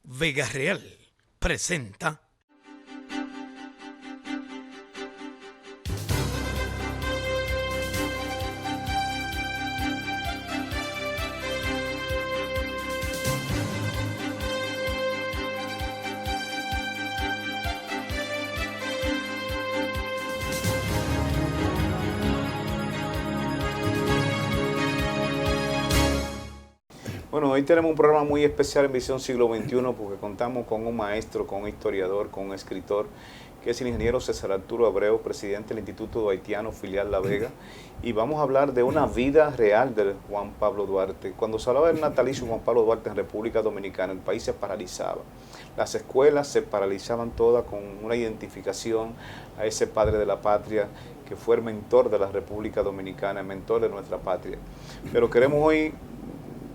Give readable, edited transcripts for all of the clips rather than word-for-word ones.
Vega Real presenta. Bueno, hoy tenemos un programa muy especial en Visión Siglo XXI porque contamos con un maestro, con un historiador, con un escritor, que es el ingeniero César Arturo Abreu, presidente del Instituto Haitiano Filial La Vega, y vamos a hablar de una vida real de Juan Pablo Duarte. Cuando se hablaba del natalicio de Juan Pablo Duarte en República Dominicana, el país se paralizaba. Las escuelas se paralizaban todas con una identificación a ese padre de la patria que fue el mentor de la República Dominicana, el mentor de nuestra patria. Pero queremos hoy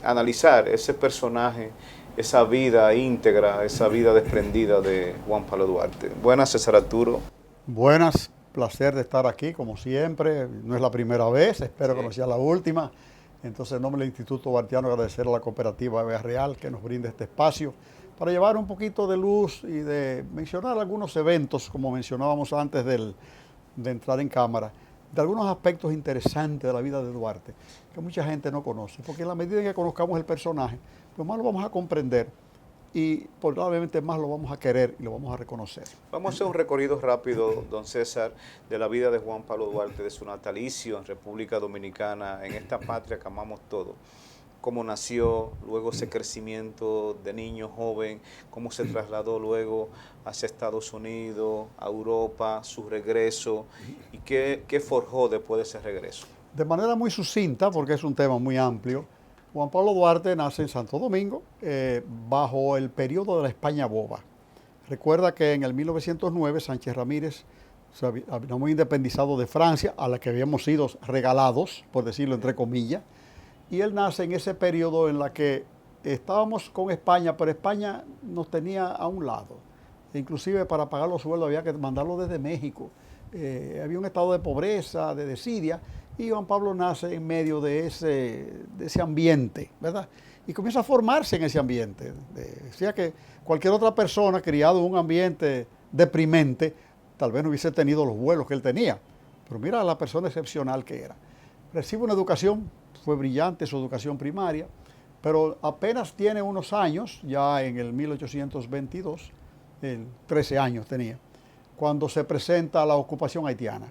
analizar ese personaje, esa vida íntegra, esa vida desprendida de Juan Pablo Duarte. Buenas, César Arturo. Buenas, placer de estar aquí, como siempre. No es la primera vez, espero que no sea la última. Entonces, en nombre del Instituto Duartiano, agradecer a la cooperativa Vega Real que nos brinda este espacio para llevar un poquito de luz y de mencionar algunos eventos, como mencionábamos antes de entrar en cámara, de algunos aspectos interesantes de la vida de Duarte, que mucha gente no conoce, porque en la medida en que conozcamos el personaje, pues más lo vamos a comprender y probablemente más lo vamos a querer y lo vamos a reconocer. Vamos a hacer un recorrido rápido, don César, de la vida de Juan Pablo Duarte, de su natalicio en República Dominicana, en esta patria que amamos todos. Cómo nació, luego ese crecimiento de niño joven, cómo se trasladó luego hacia Estados Unidos, a Europa, su regreso y qué forjó después de ese regreso. De manera muy sucinta, porque es un tema muy amplio, Juan Pablo Duarte nace en Santo Domingo bajo el periodo de la España boba. Recuerda que en el 1909 Sánchez Ramírez se habíamos independizado de Francia, a la que habíamos sido regalados, por decirlo entre comillas, y él nace en ese periodo en la que estábamos con España, pero España nos tenía a un lado. Inclusive para pagar los sueldos había que mandarlo desde México. Había un estado de pobreza, de desidia, y Juan Pablo nace en medio de ese ambiente, ¿verdad? Y comienza a formarse en ese ambiente. Decía que cualquier otra persona criado en un ambiente deprimente, tal vez no hubiese tenido los vuelos que él tenía. Pero mira la persona excepcional que era. Recibe una educación, fue brillante su educación primaria, pero apenas tiene unos años, ya en el 1822, 13 años tenía, cuando se presenta la ocupación haitiana.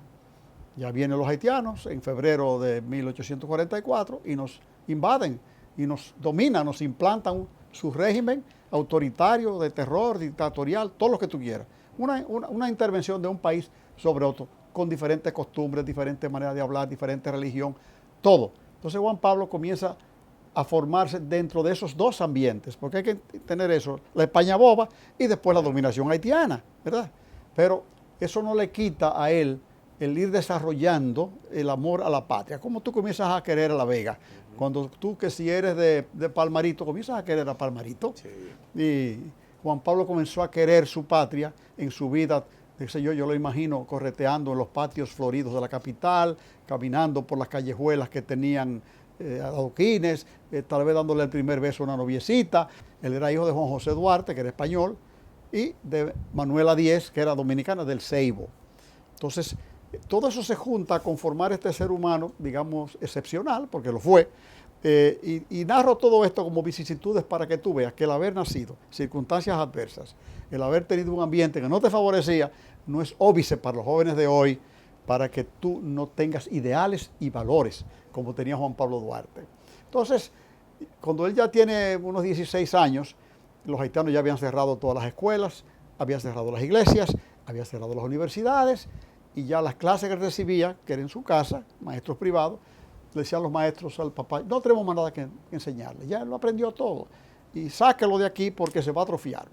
Ya vienen los haitianos en febrero de 1844 y nos invaden y nos dominan, nos implantan su régimen autoritario, de terror, dictatorial, todo lo que tú quieras. Una intervención de un país sobre otro, con diferentes costumbres, diferentes maneras de hablar, diferente religión, todo. Entonces Juan Pablo comienza a formarse dentro de esos dos ambientes, porque hay que tener eso, la España boba y después la dominación haitiana, ¿verdad? Pero eso no le quita a él el ir desarrollando el amor a la patria. Como tú comienzas a querer a La Vega, cuando tú, que si eres de Palmarito, comienzas a querer a Palmarito. Sí. Y Juan Pablo comenzó a querer su patria en su vida. Yo lo imagino correteando en los patios floridos de la capital, caminando por las callejuelas que tenían adoquines, tal vez dándole el primer beso a una noviecita. Él era hijo de Juan José Duarte, que era español, y de Manuela Díez, que era dominicana, del Ceibo. Entonces, todo eso se junta a conformar este ser humano, digamos, excepcional, porque lo fue. Y narro todo esto como vicisitudes para que tú veas que el haber nacido, circunstancias adversas, el haber tenido un ambiente que no te favorecía, no es óbice para los jóvenes de hoy, para que tú no tengas ideales y valores como tenía Juan Pablo Duarte. Entonces, cuando él ya tiene unos 16 años, los haitianos ya habían cerrado todas las escuelas, habían cerrado las iglesias, habían cerrado las universidades, y ya las clases que recibía, que era en su casa, maestros privados, le decían los maestros al papá, no tenemos más nada que enseñarle, ya él lo aprendió todo, y sáquelo de aquí porque se va a atrofiar.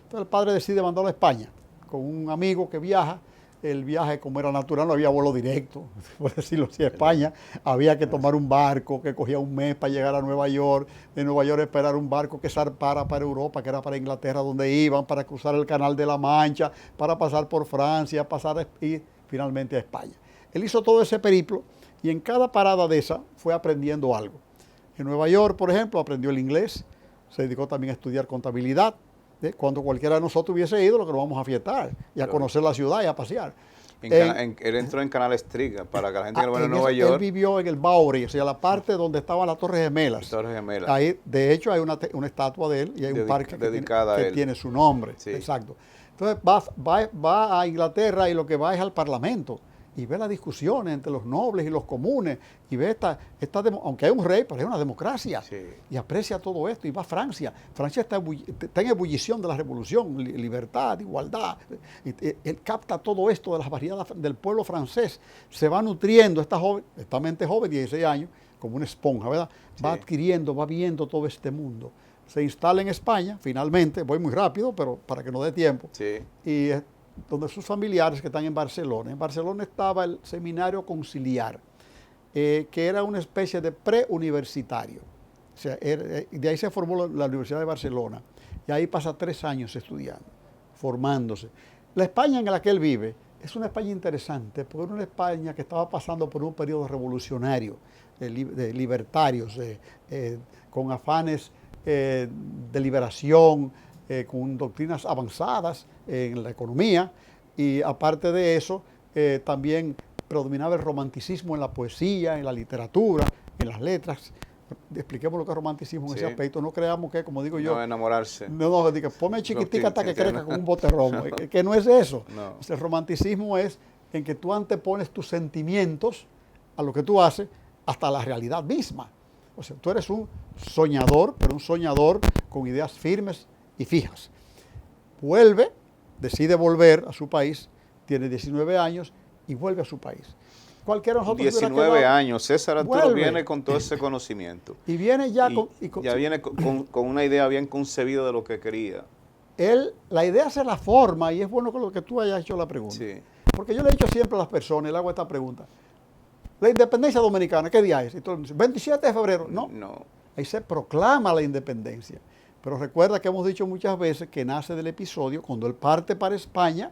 Entonces el padre decide mandarlo a España, con un amigo que viaja. El viaje, como era natural, no había vuelo directo, por decirlo así, a España. Había que tomar un barco que cogía un mes para llegar a Nueva York, de Nueva York esperar un barco que zarpara para Europa, que era para Inglaterra, donde iban, para cruzar el Canal de la Mancha, para pasar por Francia, pasar y finalmente a España. Él hizo todo ese periplo y en cada parada de esa fue aprendiendo algo. En Nueva York, por ejemplo, aprendió el inglés, se dedicó también a estudiar contabilidad, Cuando cualquiera de nosotros hubiese ido, lo que nos vamos a fiestar y a conocer la ciudad y a pasear. Él entró en Canal Estrella, para que la gente que no vaya a Nueva York. Él vivió en el Bowery, o sea, la parte donde estaban las Torres Gemelas. Torres Gemelas. Ahí, de hecho, hay una estatua de él y hay un parque que tiene su nombre. Sí. Exacto. Entonces va a Inglaterra y lo que va es al Parlamento y ve las discusiones entre los nobles y los comunes y ve aunque hay un rey, pero es una democracia, sí, y aprecia todo esto y va a Francia. Francia está en ebullición de la revolución, libertad, igualdad. Él capta todo esto de las variedades del pueblo francés, se va nutriendo, esta mente joven, 16 años, como una esponja, ¿verdad? Sí. Va adquiriendo, va viendo todo este mundo. Se instala en España, finalmente, voy muy rápido, pero para que no dé tiempo, sí, y donde sus familiares que están en Barcelona. En Barcelona estaba el Seminario Conciliar, que era una especie de preuniversitario. O sea, de ahí se formó la Universidad de Barcelona. Y ahí pasa 3 años estudiando, formándose. La España en la que él vive es una España interesante, porque era una España que estaba pasando por un periodo revolucionario, de libertarios, con afanes de liberación, con doctrinas avanzadas en la economía, y aparte de eso, también predominaba el romanticismo en la poesía, en la literatura, en las letras. Expliquemos lo que es romanticismo en ese aspecto. No creamos que, como digo yo... No, enamorarse. No, diga, ponme chiquitica hasta que crezca con un bote romo. que no es eso. No. El romanticismo es en que tú antepones tus sentimientos a lo que tú haces hasta la realidad misma. O sea, tú eres un soñador, pero un soñador con ideas firmes y fijas. Decide volver a su país, tiene 19 años y vuelve a su país. Cualquiera de nosotros 19 años, César Arturo viene con todo ese conocimiento. Y viene ya viene con una idea bien concebida de lo que quería. La idea se la forma, y es bueno con lo que tú hayas hecho la pregunta. Sí. Porque yo le he dicho siempre a las personas, y le hago esta pregunta. La independencia dominicana, ¿qué día es? Y todo el mundo dice, 27 de febrero. No. Ahí se proclama la independencia. Pero recuerda que hemos dicho muchas veces que nace del episodio cuando él parte para España,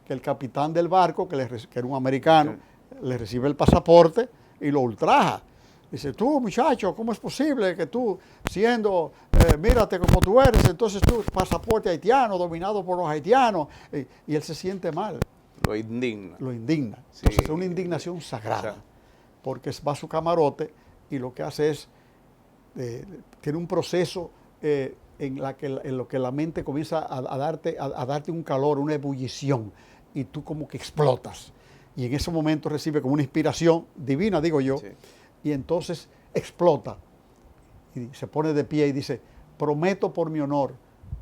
que el capitán del barco, que era un americano, le recibe el pasaporte y lo ultraja. Dice, tú muchacho, ¿cómo es posible que tú, mírate como tú eres, entonces tú, pasaporte haitiano, dominado por los haitianos, y él se siente mal. Lo indigna. Sí. Entonces es una indignación sagrada, porque va a su camarote y lo que hace es, tiene un proceso en lo que la mente comienza a darte un calor, una ebullición, y tú como que explotas. Y en ese momento recibe como una inspiración divina, digo yo, y entonces explota. Y se pone de pie y dice, prometo por mi honor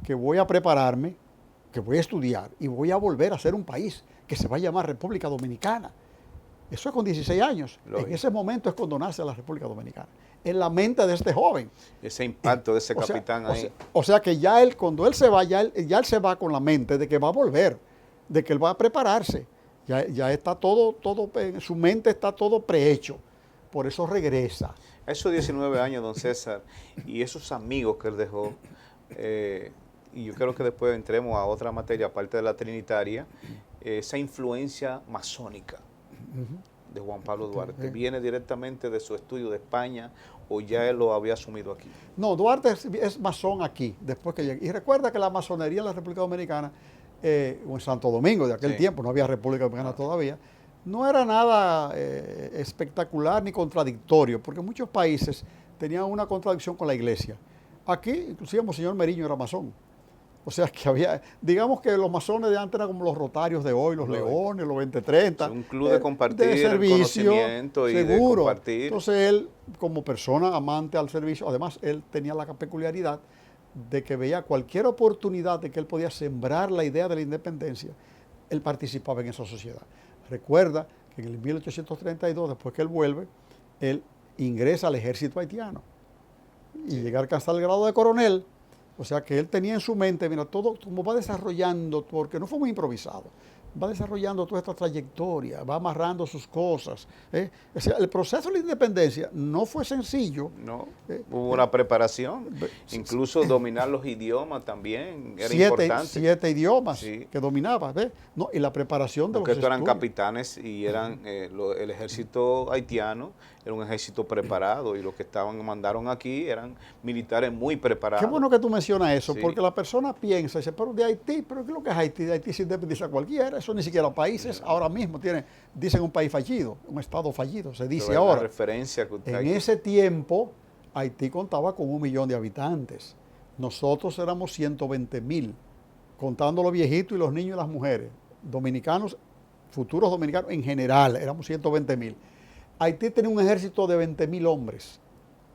que voy a prepararme, que voy a estudiar y voy a volver a ser un país que se va a llamar República Dominicana. Eso es con 16 años. En ese momento es cuando nace la República Dominicana. En la mente de este joven. Ese impacto de ese capitán ahí. O sea que ya él, cuando él se va, ya él se va con la mente de que va a volver, de que él va a prepararse. Ya está todo, en su mente está todo prehecho. Por eso regresa. Esos 19 años, don César, y esos amigos que él dejó, y yo creo que después entremos a otra materia, aparte de la trinitaria, esa influencia masónica de Juan Pablo Duarte, ¿viene directamente de su estudio de España o ya él lo había asumido aquí? No, Duarte es masón aquí, después que llegue. Y recuerda que la masonería en la República Dominicana, o en Santo Domingo de aquel tiempo, no había República Dominicana todavía, no era nada espectacular ni contradictorio, porque muchos países tenían una contradicción con la iglesia. Aquí, inclusive, Monseñor Meriño era masón. O sea, que había, digamos que los masones de antes eran como los rotarios de hoy, los leones, los 2030. Es un club de compartir de servicio, el conocimiento y seguro. De compartir. Entonces él, como persona amante al servicio, además él tenía la peculiaridad de que veía cualquier oportunidad de que él podía sembrar la idea de la independencia, él participaba en esa sociedad. Recuerda que en el 1832, después que él vuelve, él ingresa al ejército haitiano y llega a alcanzar el grado de coronel. O sea que él tenía en su mente, mira, todo como va desarrollando, porque no fue muy improvisado, va desarrollando toda esta trayectoria, va amarrando sus cosas. O sea, el proceso de la independencia no fue sencillo. No, hubo una preparación, incluso dominar los idiomas también era importante. 7 idiomas Sí. que dominaba, ¿ves? No, y la preparación de Porque los estos eran estudios. capitanes y eran el ejército haitiano era un ejército preparado y los que mandaron aquí eran militares muy preparados. Qué bueno que tú mencionas eso, Sí. porque la persona piensa, dice, pero de Haití, pero ¿qué es lo que es Haití? De Haití se independiza cualquiera, eso ni siquiera países, ahora mismo dicen un país fallido, un estado fallido, se dice Pero es la ahora. referencia que usted En ese tiempo, Haití contaba con 1 millón de habitantes. Nosotros éramos 120,000, contando los viejitos y los niños y las mujeres. Dominicanos, futuros dominicanos en general, éramos 120,000. Haití tenía un ejército de 20,000 hombres.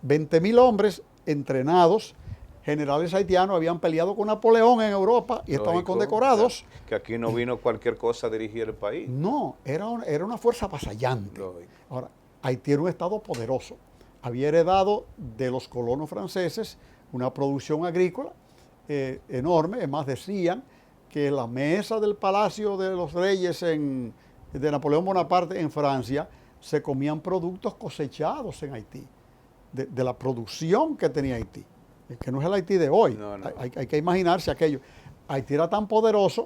20,000 hombres entrenados. Generales haitianos habían peleado con Napoleón en Europa y estaban Lógico, condecorados. o sea, que aquí no vino cualquier cosa a dirigir el país. No, era una fuerza avasallante. Lógico. Ahora, Haití era un estado poderoso. Había heredado de los colonos franceses una producción agrícola enorme. Además, decían que la mesa del Palacio de los Reyes de Napoleón Bonaparte en Francia se comían productos cosechados en Haití, de la producción que tenía Haití, que no es el Haití de hoy. No. Hay que imaginarse aquello. Haití era tan poderoso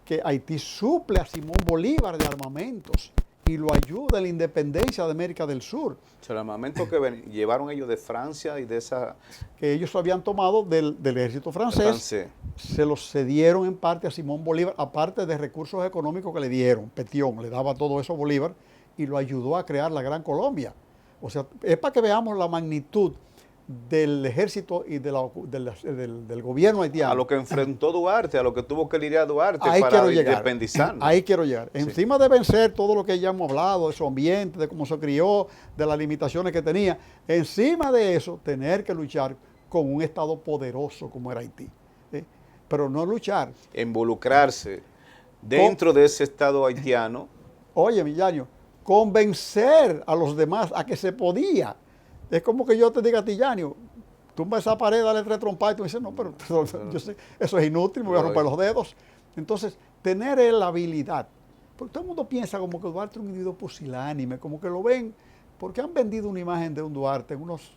que Haití suple a Simón Bolívar de armamentos y lo ayuda en la independencia de América del Sur, O sea, el armamento que llevaron ellos de Francia y de esa que ellos habían tomado del ejército francés, francés. se los cedieron en parte a Simón Bolívar, aparte de recursos económicos que le dieron. Petión le daba todo eso a Bolívar y lo ayudó a crear la Gran Colombia. O sea, es para que veamos la magnitud del ejército y del gobierno haitiano. A lo que enfrentó Duarte, a lo que tuvo que lidiar Duarte Ahí para quiero llegar. independizarnos. Ahí quiero llegar. Encima de vencer todo lo que ya hemos hablado, de su ambiente, de cómo se crió, de las limitaciones que tenía, encima de eso, tener que luchar con un Estado poderoso como era Haití. Pero no luchar. Involucrarse dentro de ese Estado haitiano. Oye, Millaño, convencer a los demás a que se podía. Es como que yo te diga a ti, Yanio, tumba esa pared, dale 3 trompadas y tú dices, no, pero yo sé, eso es inútil, me voy a romper los dedos. Entonces, tener la habilidad. Porque todo el mundo piensa como que Duarte es un individuo pusilánime, como que lo ven, porque han vendido una imagen de un Duarte en unos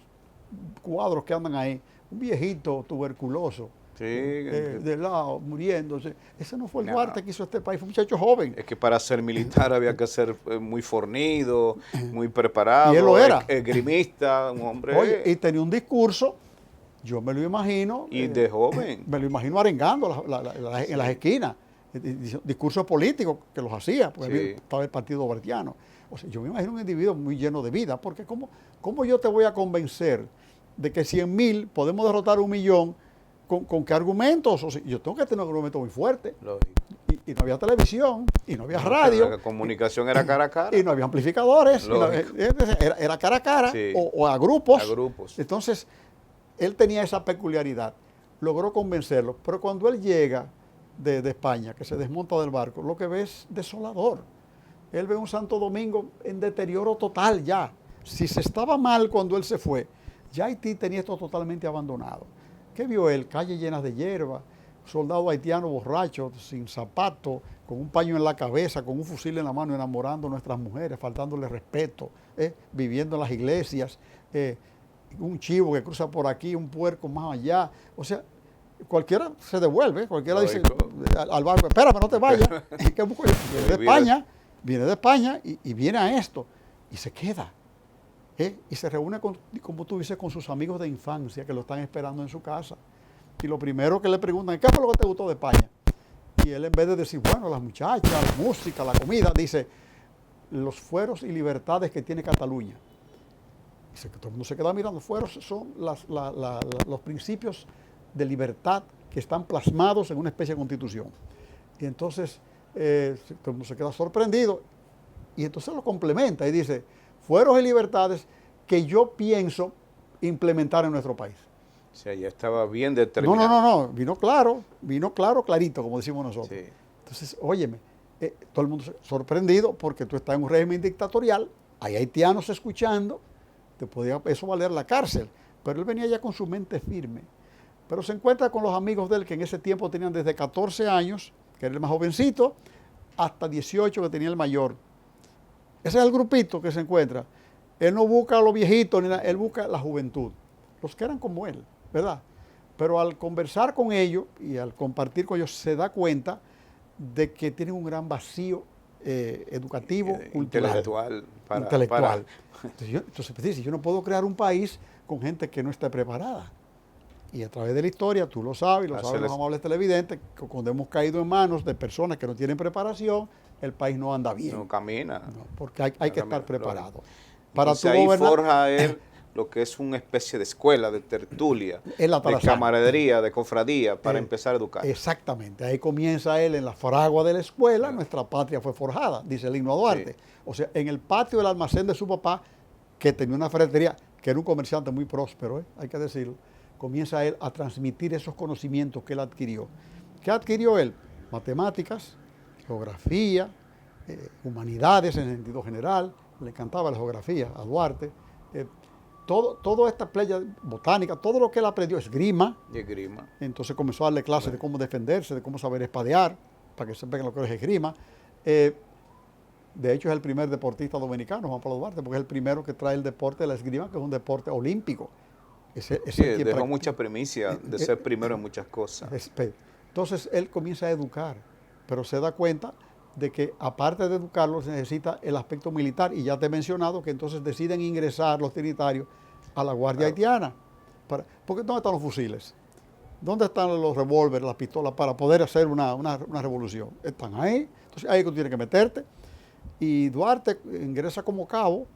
cuadros que andan ahí, un viejito tuberculoso, Sí, de lado, muriéndose. Ese no fue el No. Duarte que hizo este país, fue un muchacho joven. es que para ser militar había que ser muy fornido, muy preparado. Y él lo era. Esgrimista, un hombre. Oye, y tenía un discurso, yo me lo imagino. y de joven. Me lo imagino arengando en las esquinas, discursos políticos que los hacía, porque Sí. estaba el partido duartiano. O sea, yo me imagino un individuo muy lleno de vida, porque ¿cómo yo te voy a convencer de que 100,000 podemos derrotar 1 millón con qué argumentos? O sea, yo tengo que tener un argumento muy fuerte. Lógico. Y no había televisión, y no había radio, La comunicación era cara a cara. y no había amplificadores, Lógico. era cara a cara Sí. o a grupos. A grupos. Entonces, él tenía esa peculiaridad, logró convencerlo, pero cuando él llega de España, que se desmonta del barco, lo que ve es desolador. Él ve un Santo Domingo en deterioro total ya. Si se estaba mal cuando él se fue, ya Haití tenía esto totalmente abandonado. ¿Qué vio él? Calles llenas de hierba, soldados haitianos borrachos, sin zapatos, con un paño en la cabeza, con un fusil en la mano, enamorando a nuestras mujeres, faltándole respeto, viviendo en las iglesias, un chivo que cruza por aquí, un puerco más allá. O sea, cualquiera se devuelve, cualquiera dice al barco, espérame, no te vayas. Viene de España y viene a esto y se queda. Y se reúne, como tú dices, con sus amigos de infancia que lo están esperando en su casa. Y lo primero que le preguntan, ¿qué fue lo que te gustó de España? Y él, en vez de decir, bueno, las muchachas, la música, la comida, dice, los fueros y libertades que tiene Cataluña. Dice que todo el mundo se queda mirando. Fueros son los principios de libertad que están plasmados en una especie de constitución. Y entonces todo el mundo se queda sorprendido y entonces lo complementa y dice, fueros y libertades que yo pienso implementar en nuestro país. O sea, ya estaba bien determinado. No, vino claro, clarito, como decimos nosotros. Sí. Entonces, óyeme, todo el mundo sorprendido porque tú estás en un régimen dictatorial, hay haitianos escuchando, te podía eso valer la cárcel, pero él venía ya con su mente firme. Pero se encuentra con los amigos de él que en ese tiempo tenían desde 14 años, que era el más jovencito, hasta 18 que tenía el mayor. Ese es el grupito que se encuentra. Él no busca a los viejitos, ni nada, él busca la juventud, los que eran como él, ¿verdad? Pero al conversar con ellos y al compartir con ellos, se da cuenta de que tienen un gran vacío educativo, cultural, intelectual. Entonces dice, yo no puedo crear un país con gente que no esté preparada. Y a través de la historia, tú lo sabes, lo saben los amables televidentes, que cuando hemos caído en manos de personas que no tienen preparación, el país no anda bien. No camina. No, porque hay que estar preparado. Para tú ahí forja él lo que es una especie de escuela, de tertulia, de camaradería, de cofradía, para empezar a educar. Exactamente. Ahí comienza él en la fragua de la escuela, nuestra patria fue forjada, dice el himno a Duarte. Sí. O sea, en el patio del almacén de su papá, que tenía una ferretería, que era un comerciante muy próspero, hay que decirlo, comienza él a transmitir esos conocimientos que él adquirió. ¿Qué adquirió él? Matemáticas, geografía, humanidades en sentido general, le encantaba la geografía a Duarte, toda esta playa botánica, todo lo que él aprendió, esgrima. Entonces comenzó a darle clases de cómo defenderse, de cómo saber espadear, para que sepan lo que es esgrima. De hecho, es el primer deportista dominicano, Juan Pablo Duarte, porque es el primero que trae el deporte de la esgrima, que es un deporte olímpico. Dejó mucha primicia de ser primero en muchas cosas. Entonces, él comienza a educar, pero se da cuenta de que aparte de educarlos se necesita el aspecto militar, y ya te he mencionado que entonces deciden ingresar los trinitarios a la Guardia Haitiana. Porque ¿dónde están los fusiles? ¿Dónde están los revólveres, las pistolas para poder hacer una revolución? Están ahí, entonces ahí es que tú tienes que meterte. Y Duarte ingresa como cabo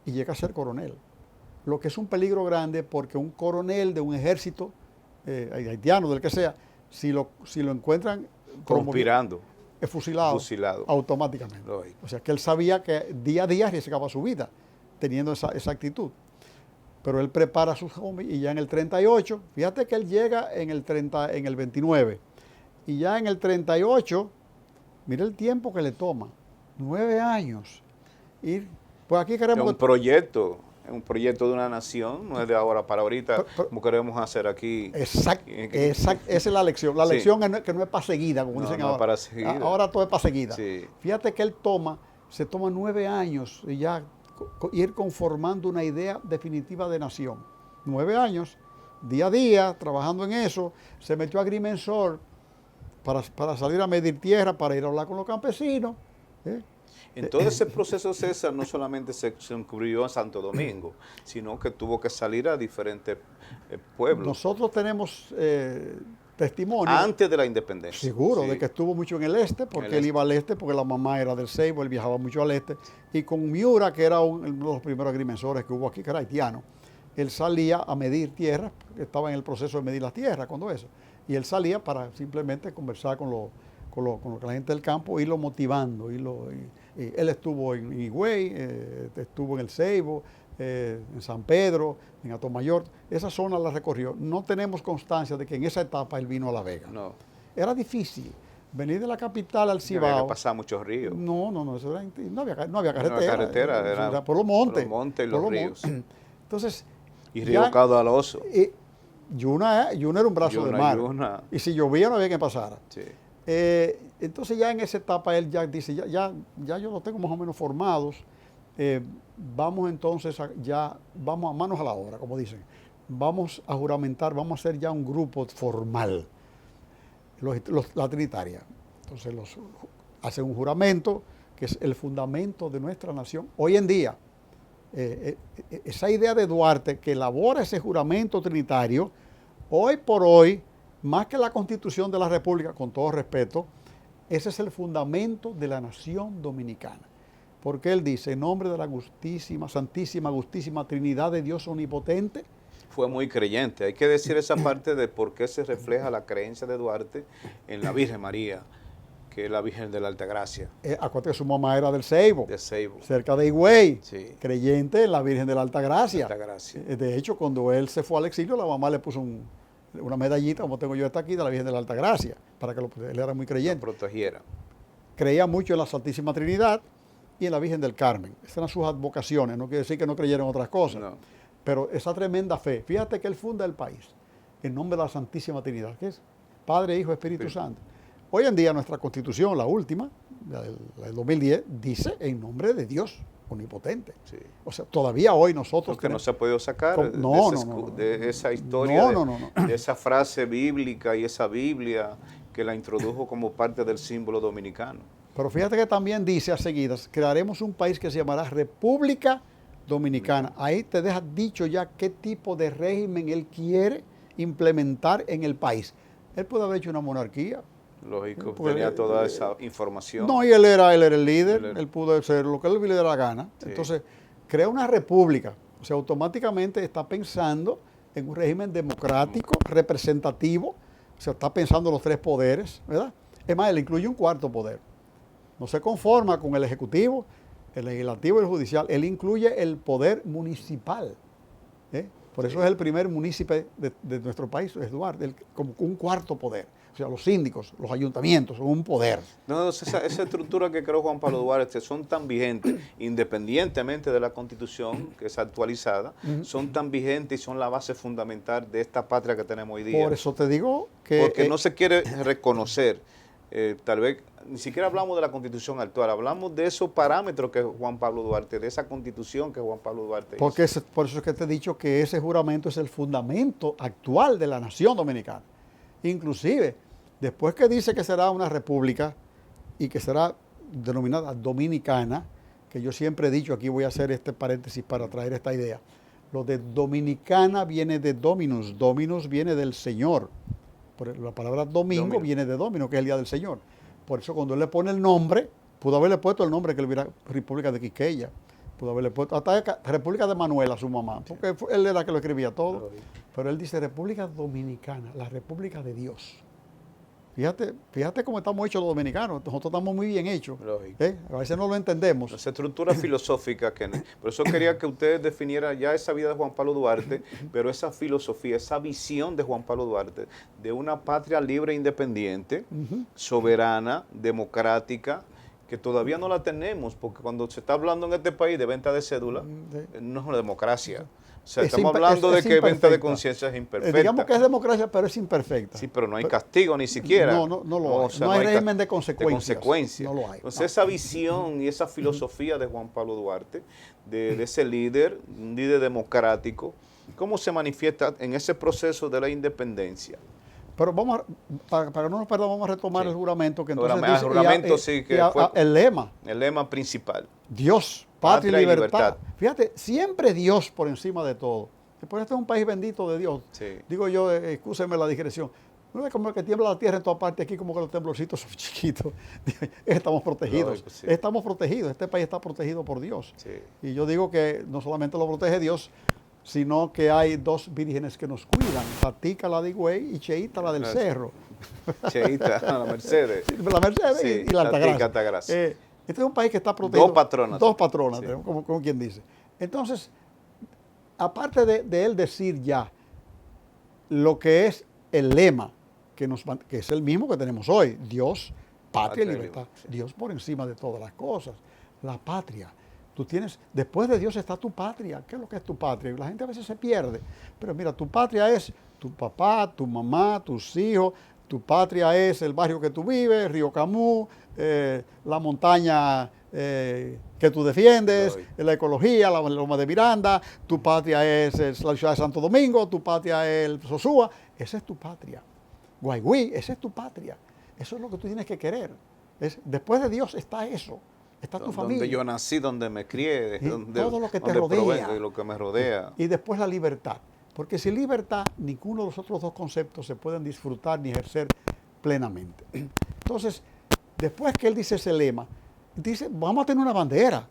y llega a ser coronel, lo que es un peligro grande porque un coronel de un ejército haitiano, del que sea, si lo encuentran conspirando, es fusilado automáticamente. O sea que él sabía que día a día arriesgaba su vida teniendo esa actitud. Pero él prepara a sus hombres y ya en el 38, fíjate que él llega en el 29, y ya en el 38, mira el tiempo que le toma, 9 años. Y pues aquí queremos... Es un proyecto de una nación, no es de ahora para ahorita, como queremos hacer aquí. Exacto, esa es la lección. La lección es que no es para seguida, como dicen ahora. Para seguida. Ahora todo es para seguida. Sí. Fíjate que se toma 9 años y ya ir conformando una idea definitiva de nación. 9 años, día a día, trabajando en eso. Se metió a Agrimensor para salir a medir tierra, para ir a hablar con los campesinos. En todo ese proceso, César, no solamente se incluyó en Santo Domingo, sino que tuvo que salir a diferentes pueblos. Nosotros tenemos testimonio. Antes de la independencia. Seguro, de que estuvo mucho en el este, porque él iba al este, porque la mamá era del Ceibo, él viajaba mucho al este. Y con Miura, que era uno de los primeros agrimensores que hubo aquí, que era haitiano, él salía a medir tierras, estaba en el proceso de medir las tierras, cuando eso. Y él salía para simplemente conversar con la gente del campo, irlo motivando. Él estuvo en Higüey, estuvo en el Ceibo, en San Pedro, en Atomayor. Esa zona la recorrió. No tenemos constancia de que en esa etapa él vino a La Vega. No. Era difícil. Venir de la capital al Cibao. Había que pasar muchos ríos. No había carretera. No había carretera, era por los montes. Por los montes y los ríos. Entonces, y Río Caudaloso. Yuna era un brazo de mar. Y si llovía no había que pasara. Sí. Entonces ya en esa etapa él ya dice, ya yo los tengo más o menos formados, vamos entonces vamos a manos a la obra, como dicen, vamos a juramentar, vamos a hacer ya un grupo formal, la Trinitaria. Entonces hacen un juramento que es el fundamento de nuestra nación. Hoy en día, esa idea de Duarte que elabora ese juramento trinitario, hoy por hoy, más que la Constitución de la República, con todo respeto, ese es el fundamento de la nación dominicana. Porque él dice, en nombre de la santísima, gustísima Trinidad de Dios Omnipotente. Fue muy creyente. Hay que decir esa parte de por qué se refleja la creencia de Duarte en la Virgen María, que es la Virgen de la Altagracia. Acuérdate que su mamá era del Ceibo. De Ceibo. Cerca de Higüey. Sí. Creyente en la Virgen de la Altagracia. Altagracia. De hecho, cuando él se fue al exilio, la mamá le puso una medallita, como tengo yo esta aquí, de la Virgen de la Altagracia, para que él era muy creyente. Lo protegiera. Creía mucho en la Santísima Trinidad y en la Virgen del Carmen. Esas eran sus advocaciones, no quiere decir que no creyera en otras cosas. No. Pero esa tremenda fe, fíjate que él funda el país en nombre de la Santísima Trinidad, que es Padre, Hijo, Espíritu Santo. Hoy en día nuestra constitución, la última, la del 2010, dice en nombre de Dios omnipotente. Sí. O sea, todavía hoy nosotros... Porque no se ha podido sacar de esa historia, de esa frase bíblica y esa Biblia que la introdujo como parte del símbolo dominicano. Pero fíjate que también dice a seguidas, crearemos un país que se llamará República Dominicana. Ahí te deja dicho ya qué tipo de régimen él quiere implementar en el país. Él puede haber hecho una monarquía. Lógico, tenía toda esa información. No, y él era el líder, él pudo hacer lo que él le diera la gana. Sí. Entonces, crea una república. O sea, automáticamente está pensando en un régimen democrático, representativo. O sea, está pensando en los tres poderes, ¿verdad? Es más, él incluye un cuarto poder. No se conforma con el ejecutivo, el legislativo y el judicial. Él incluye el poder municipal. Por eso es el primer municipio de nuestro país, es Duarte, como un cuarto poder. O sea, los síndicos, los ayuntamientos son un poder. No, esa estructura que creó Juan Pablo Duarte son tan vigentes, independientemente de la Constitución, que es actualizada, son tan vigentes y son la base fundamental de esta patria que tenemos hoy día. Por eso te digo que... Porque no se quiere reconocer, tal vez, ni siquiera hablamos de la Constitución actual, hablamos de esos parámetros que Juan Pablo Duarte, de esa Constitución que Juan Pablo Duarte hizo. Por eso es que te he dicho que ese juramento es el fundamento actual de la nación dominicana. Inclusive, después que dice que será una república y que será denominada dominicana, que yo siempre he dicho, aquí voy a hacer este paréntesis para traer esta idea, lo de dominicana viene de dominus, dominus viene del Señor, la palabra domingo viene de domino, que es el día del Señor. Por eso cuando él le pone el nombre, pudo haberle puesto el nombre que le hubiera República de Quiqueya, pudo haberle puesto hasta República de Manuela, su mamá, porque él era el que lo escribía todo. Pero él dice República Dominicana, la República de Dios. Fíjate cómo estamos hechos los dominicanos, nosotros estamos muy bien hechos. A veces no lo entendemos. Esa estructura filosófica, por eso quería que ustedes definieran ya esa vida de Juan Pablo Duarte, pero esa filosofía, esa visión de Juan Pablo Duarte, de una patria libre e independiente, soberana, democrática, que todavía no la tenemos, porque cuando se está hablando en este país de venta de cédula, no es una democracia. O sea, estamos hablando de que venta de conciencia es imperfecta. Digamos que es democracia, pero es imperfecta. Sí, pero no hay castigo ni siquiera. No lo hay. O sea, no hay régimen de consecuencias. No lo hay. Entonces, esa visión y esa filosofía de Juan Pablo Duarte, de ese líder, un líder democrático, ¿cómo se manifiesta en ese proceso de la independencia? Pero para que no nos perdamos, vamos a retomar el juramento que entonces dice, el juramento fue el lema. El lema principal. Dios, patria y libertad. Fíjate, siempre Dios por encima de todo. Por este es un país bendito de Dios. Sí. Digo yo, excúsenme la digresión. No es como que tiembla la tierra en toda parte, aquí como que los temblorcitos son chiquitos. Estamos protegidos. Sí. Estamos protegidos. Este país está protegido por Dios. Sí. Y yo digo que no solamente lo protege Dios, sino que hay dos vírgenes que nos cuidan, Tatica la de Higüey y Cheita la del Cerro. Cheita, la Mercedes. La Mercedes y la Altagracia. Este es un país que está protegido. Dos patronas. Sí. Como quien dice. Entonces, aparte de él decir ya lo que es el lema, que es el mismo que tenemos hoy, Dios, patria y libertad. Sí. Dios por encima de todas las cosas. La patria. Tú tienes, después de Dios está tu patria. ¿Qué es lo que es tu patria? La gente a veces se pierde. Pero mira, tu patria es tu papá, tu mamá, tus hijos. Tu patria es el barrio que tú vives, Río Camus, la montaña que tú defiendes, la ecología, la Loma de Miranda. Tu patria es la ciudad de Santo Domingo, tu patria es el Sosúa. Esa es tu patria. Guaigüí, esa es tu patria. Eso es lo que tú tienes que querer. Después de Dios está eso. Está tu familia. Donde yo nací, donde me crié, todo lo que te rodea. Lo que me rodea. Y después la libertad. Porque sin libertad, ninguno de los otros dos conceptos se pueden disfrutar ni ejercer plenamente. Entonces, después que él dice ese lema, dice, vamos a tener una bandera,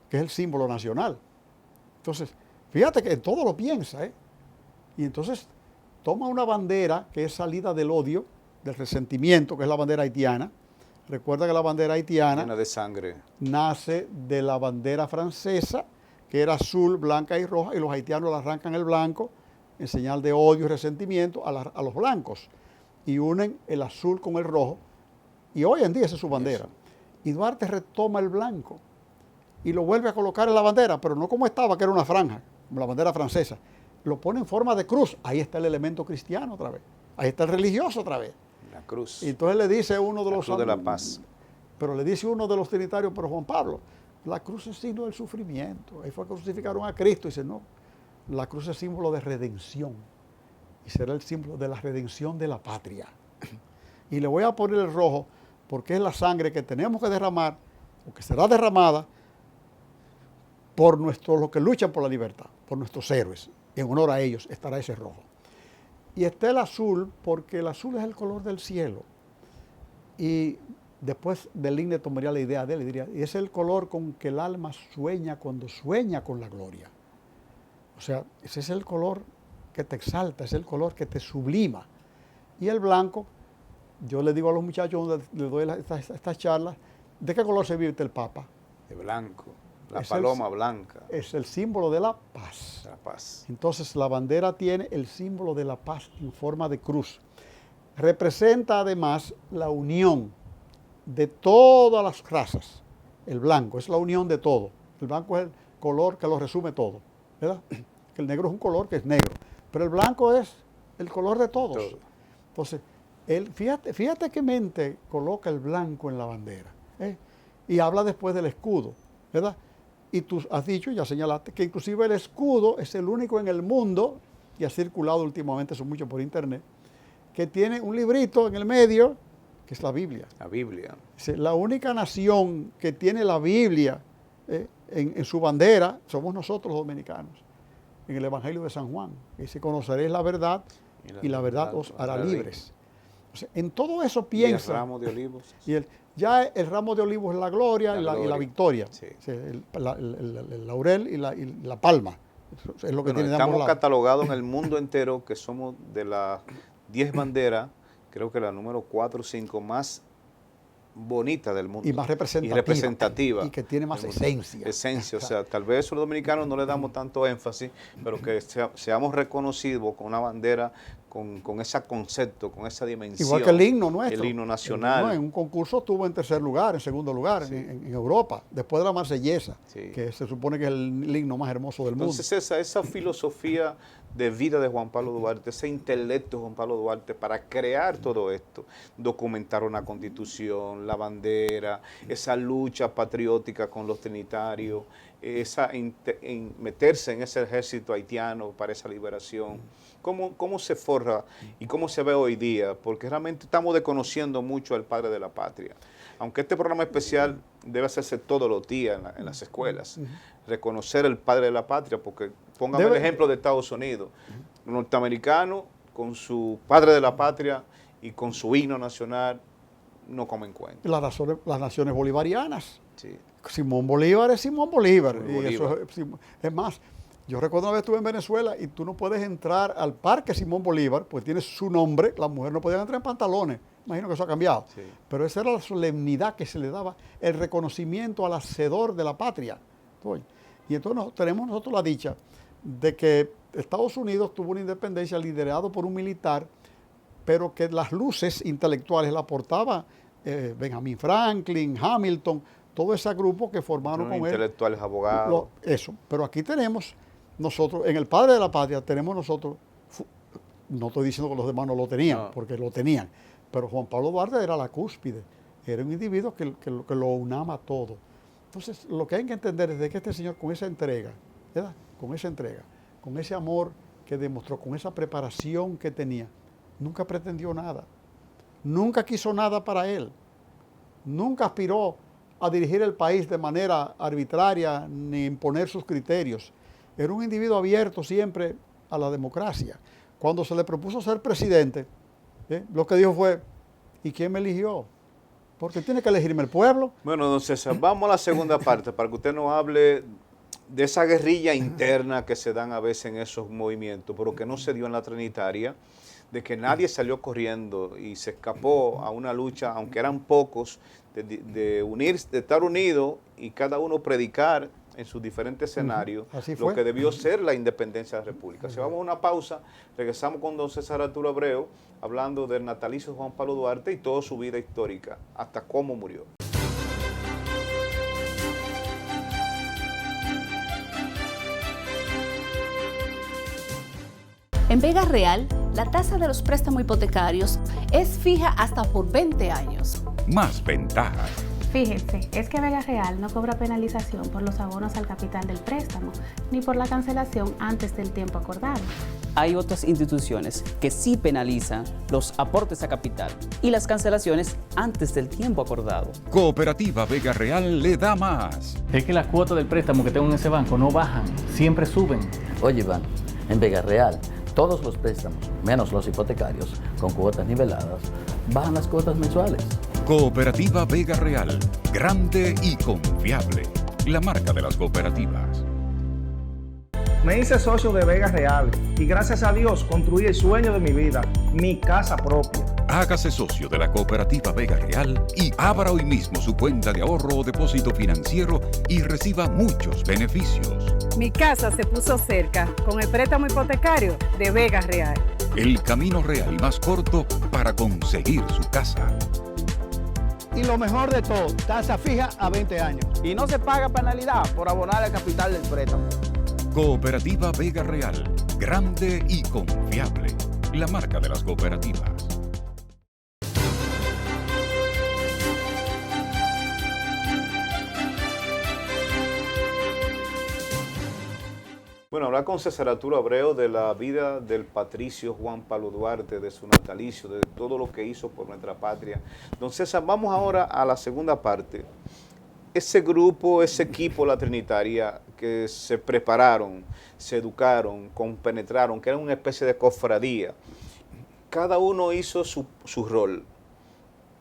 que es el símbolo nacional. Entonces, fíjate que en todo lo piensa, ¿eh? Y entonces toma una bandera que es salida del odio, del resentimiento, que es la bandera haitiana. Recuerda que la bandera haitiana llena de sangre nace de la bandera francesa, que era azul, blanca y roja, y los haitianos le arrancan el blanco en señal de odio y resentimiento a los blancos, y unen el azul con el rojo, y hoy en día esa es su bandera. Y Duarte retoma el blanco y lo vuelve a colocar en la bandera, pero no como estaba, que era una franja, como la bandera francesa. Lo pone en forma de cruz. Ahí está el elemento cristiano otra vez. Ahí está el religioso otra vez. La cruz. Y entonces le dice uno de La los... cruz de la paz. Pero le dice uno de los trinitarios, pero Juan Pablo, la cruz es signo del sufrimiento. Ahí fue que crucificaron a Cristo. Y dice, no, la cruz es símbolo de redención. Y será el símbolo de la redención de la patria. Y le voy a poner el rojo porque es la sangre que tenemos que derramar, o que será derramada, por los que luchan por la libertad, por nuestros héroes. En honor a ellos estará ese rojo. Y está el azul, porque el azul es el color del cielo. Y después del Ligne tomaría la idea de él y diría, y es el color con que el alma sueña cuando sueña con la gloria. O sea, ese es el color que te exalta, es el color que te sublima. Y el blanco, yo le digo a los muchachos, donde les doy estas charlas, ¿de qué color se viste el Papa? De blanco, la Es paloma blanca. Es el símbolo de la paz. La paz. Entonces la bandera tiene el símbolo de la paz en forma de cruz. Representa además la unión de todas las razas. El blanco es la unión de todo. El blanco es el color que lo resume todo, ¿verdad? Que el negro es un color que es negro, pero el blanco es el color de todos. Todo. Entonces, fíjate qué mente coloca el blanco en la bandera, ¿eh? Y habla después del escudo, ¿verdad? Y tú has dicho, ya señalaste, que inclusive el escudo es el único en el mundo, y ha circulado últimamente, eso mucho por internet, que tiene un librito en el medio, que es la Biblia. La Biblia. La única nación que tiene la Biblia en su bandera somos nosotros los dominicanos, en el Evangelio de San Juan. Y si conoceréis la verdad, y la verdad os hará libres. O sea, en todo eso piensa. Y el ramo de olivos. Y ya el ramo de olivos es la gloria, y la victoria. Sí. El laurel y la palma. Eso es lo que tiene de ambos estamos lados. catalogados en el mundo entero que somos de las 10 banderas, creo que la número 4 o 5 más bonita del mundo. Y más representativa. Y que tiene más esencia. Esencia, o sea, tal vez los dominicanos no le damos tanto énfasis, pero que seamos reconocidos con una bandera, con ese concepto, con esa dimensión. Igual que el himno nuestro. El himno nacional. En un concurso estuvo en tercer lugar, en segundo lugar, Sí. en Europa, después de la Marsellesa, Sí. que se supone que es el himno más hermoso del mundo. Entonces esa filosofía de vida de Juan Pablo Duarte, ese intelecto de Juan Pablo Duarte para crear todo esto, documentar una constitución, la bandera, esa lucha patriótica con los trinitarios, meterse en ese ejército haitiano para esa liberación, cómo se forja y cómo se ve hoy día, porque realmente estamos desconociendo mucho al padre de la patria. Aunque este programa especial debe hacerse todos los días en las escuelas, reconocer el padre de la patria, porque póngame el ejemplo de Estados Unidos, norteamericano con su padre de la patria y con su himno nacional no comen cuenta. Las naciones bolivarianas. Sí. Simón Bolívar es Simón Bolívar. Bolívar. Y eso es más, yo recuerdo una vez estuve en Venezuela y tú no puedes entrar al parque Simón Bolívar, pues tiene su nombre, las mujeres no podían entrar en pantalones. Imagino que eso ha cambiado. Sí. Pero esa era la solemnidad que se le daba, el reconocimiento al hacedor de la patria. Y entonces tenemos nosotros la dicha de que Estados Unidos tuvo una independencia liderado por un militar, pero que las luces intelectuales la aportaba Benjamin Franklin, Hamilton, todo ese grupo que formaron con él. Intelectuales, abogados. Eso. Pero aquí tenemos nosotros, en el padre de la patria, tenemos nosotros, no estoy diciendo que los demás no lo tenían, No. porque lo tenían, pero Juan Pablo Duarte era la cúspide, era un individuo que lo unama todo. Entonces, lo que hay que entender es de que este señor, con esa entrega, ¿verdad? Con esa entrega, con ese amor que demostró, con esa preparación que tenía, nunca pretendió nada, nunca quiso nada para él, nunca aspiró a dirigir el país de manera arbitraria ni imponer sus criterios. Era un individuo abierto siempre a la democracia. Cuando se le propuso ser presidente, lo que dijo fue, ¿y quién me eligió? Porque tiene que elegirme el pueblo. Bueno, don César, vamos a la segunda parte para que usted nos hable de esa guerrilla interna que se dan a veces en esos movimientos, pero que no se dio en la Trinitaria, de que nadie salió corriendo y se escapó a una lucha, aunque eran pocos, de estar unidos y cada uno predicar en sus diferentes escenarios Así lo fue. que debió ser la independencia de la República. Si vamos a una pausa, regresamos con don César Arturo Abreu, hablando del natalicio de Juan Pablo Duarte y toda su vida histórica, hasta cómo murió. En Vega Real la tasa de los préstamos hipotecarios es fija hasta por 20 años. Más ventajas. Fíjense, es que Vega Real no cobra penalización por los abonos al capital del préstamo, ni por la cancelación antes del tiempo acordado. Hay otras instituciones que sí penalizan los aportes a capital y las cancelaciones antes del tiempo acordado. Cooperativa Vega Real le da más. Es que las cuotas del préstamo que tengo en ese banco no bajan, siempre suben. Oye, Iván, en Vega Real, todos los préstamos, menos los hipotecarios, con cuotas niveladas, bajan las cuotas mensuales. Cooperativa Vega Real, grande y confiable. La marca de las cooperativas. Me hice socio de Vega Real y gracias a Dios construí el sueño de mi vida, mi casa propia. Hágase socio de la Cooperativa Vega Real y abra hoy mismo su cuenta de ahorro o depósito financiero y reciba muchos beneficios. Mi casa se puso cerca con el préstamo hipotecario de Vega Real. El camino real más corto para conseguir su casa. Y lo mejor de todo, tasa fija a 20 años. Y no se paga penalidad por abonar el capital del préstamo. Cooperativa Vega Real, grande y confiable. La marca de las cooperativas. Bueno, hablar con César Arturo Abreu de la vida del patricio Juan Pablo Duarte, de su natalicio, de todo lo que hizo por nuestra patria. Don César, vamos ahora a la segunda parte. Ese grupo, ese equipo, la Trinitaria, que se prepararon, se educaron, compenetraron, que era una especie de cofradía. Cada uno hizo su rol.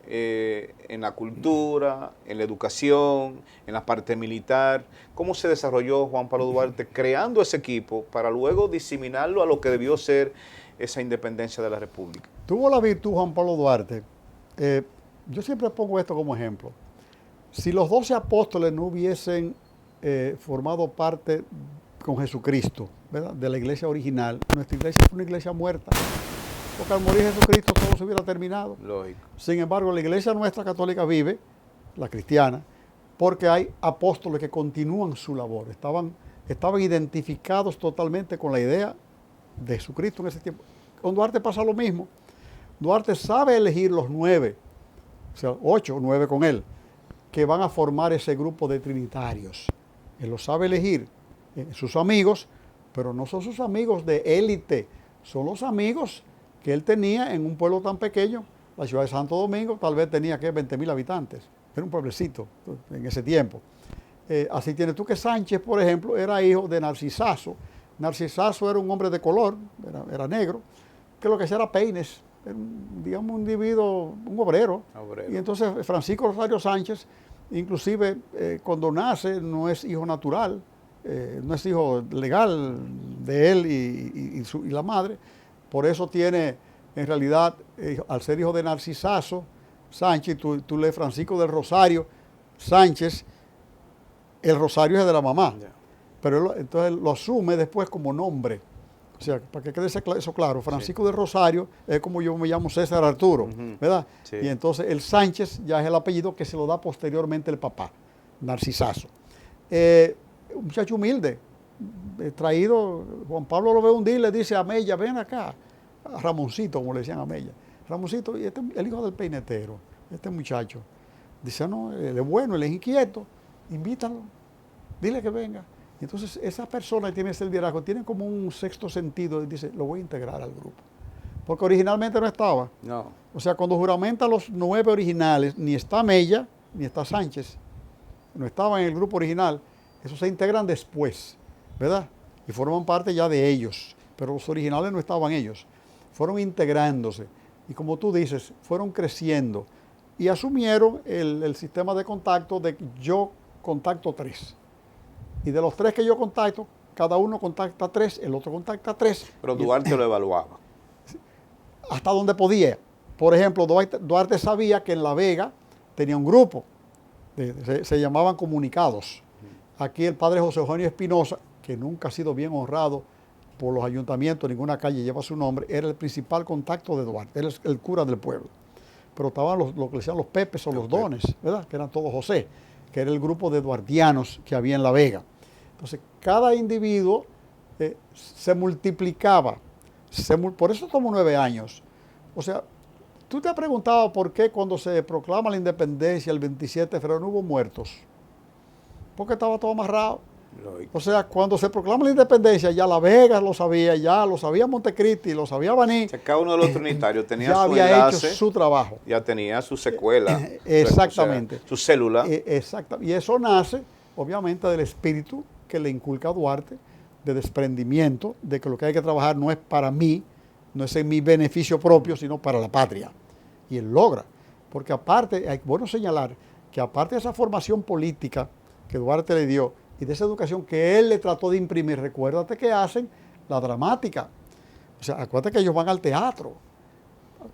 En la cultura, en la educación, en la parte militar. ¿Cómo se desarrolló Juan Pablo Duarte creando ese equipo para luego diseminarlo a lo que debió ser esa independencia de la República? Tuvo la virtud Juan Pablo Duarte. Yo siempre pongo esto como ejemplo. Si los 12 apóstoles no hubiesen formado parte con Jesucristo, ¿verdad?, de la iglesia original, nuestra iglesia fue una iglesia muerta. Porque al morir Jesucristo todo se hubiera terminado. Lógico. Sin embargo, la iglesia nuestra católica vive, la cristiana, porque hay apóstoles que continúan su labor. Estaban identificados totalmente con la idea de Jesucristo en ese tiempo. Con Duarte pasa lo mismo. Duarte sabe elegir los 9, o sea, 8 o 9 con él, que van a formar ese grupo de trinitarios. Él los sabe elegir, sus amigos, pero no son sus amigos de élite, son los amigos que él tenía en un pueblo tan pequeño. La ciudad de Santo Domingo tal vez tenía 20.000 habitantes, era un pueblecito en ese tiempo. Así tienes tú que Sánchez, por ejemplo, era hijo de Narcisazo. Narcisazo era un hombre de color, era negro, que lo que hacía era peines, era digamos un individuo, un obrero. Y entonces Francisco Rosario Sánchez, inclusive cuando nace, no es hijo natural, no es hijo legal de él y la madre. Por eso tiene, en realidad, al ser hijo de Narcisazo Sánchez, tú lees Francisco del Rosario Sánchez, el Rosario es de la mamá, pero entonces lo asume después como nombre. O sea, para que quede eso claro, Francisco del Rosario es como yo me llamo César Arturo, ¿verdad? Sí. Y entonces el Sánchez ya es el apellido que se lo da posteriormente el papá, Narcisazo. Un muchacho humilde, traído, Juan Pablo lo ve un día y le dice a Mella, ven acá, a Ramoncito, como le decían a Mella. Ramoncito, y el hijo del peinetero, este muchacho. Dice, no, él es bueno, él es inquieto, invítalo, dile que venga. Y entonces esa persona que tiene ese liderazgo tiene como un sexto sentido y dice, lo voy a integrar al grupo. Porque originalmente no estaba. No. O sea, cuando juramenta los 9 originales, ni está Mella, ni está Sánchez, no estaban en el grupo original, esos se integran después, ¿verdad? Y forman parte ya de ellos, pero los originales no estaban ellos. Fueron integrándose y como tú dices, fueron creciendo y asumieron el sistema de contacto de yo contacto 3. Y de los 3 que yo contacto, cada uno contacta 3, el otro contacta 3. Pero Duarte lo evaluaba. Hasta donde podía. Por ejemplo, Duarte sabía que en La Vega tenía un grupo, se llamaban comunicados. Aquí el padre José Eugenio Espinosa, que nunca ha sido bien honrado por los ayuntamientos, ninguna calle lleva su nombre, era el principal contacto de Duarte, era el cura del pueblo. Pero estaban lo que le decían los Pepes o los Dones, ¿verdad? Que eran todos José, que era el grupo de duartianos que había en La Vega. Entonces, cada individuo se multiplicaba. Por eso tomó 9 años. O sea, tú te has preguntado por qué cuando se proclama la independencia el 27 de febrero no hubo muertos. Porque estaba todo amarrado. O sea, cuando se proclama la independencia, ya La Vega lo sabía, ya lo sabía Montecristi, lo sabía Baní. O sea, cada uno de los trinitarios tenía ya su había enlace, hecho su trabajo. Ya tenía su secuela. Exactamente. O sea, su célula. Exacto. Y eso nace, obviamente, del espíritu que le inculca a Duarte, de desprendimiento, de que lo que hay que trabajar no es para mí, no es en mi beneficio propio, sino para la patria. Y él logra. Porque aparte, hay bueno señalar que aparte de esa formación política que Duarte le dio, y de esa educación que él le trató de imprimir, recuérdate que hacen la dramática. O sea, acuérdate que ellos van al teatro.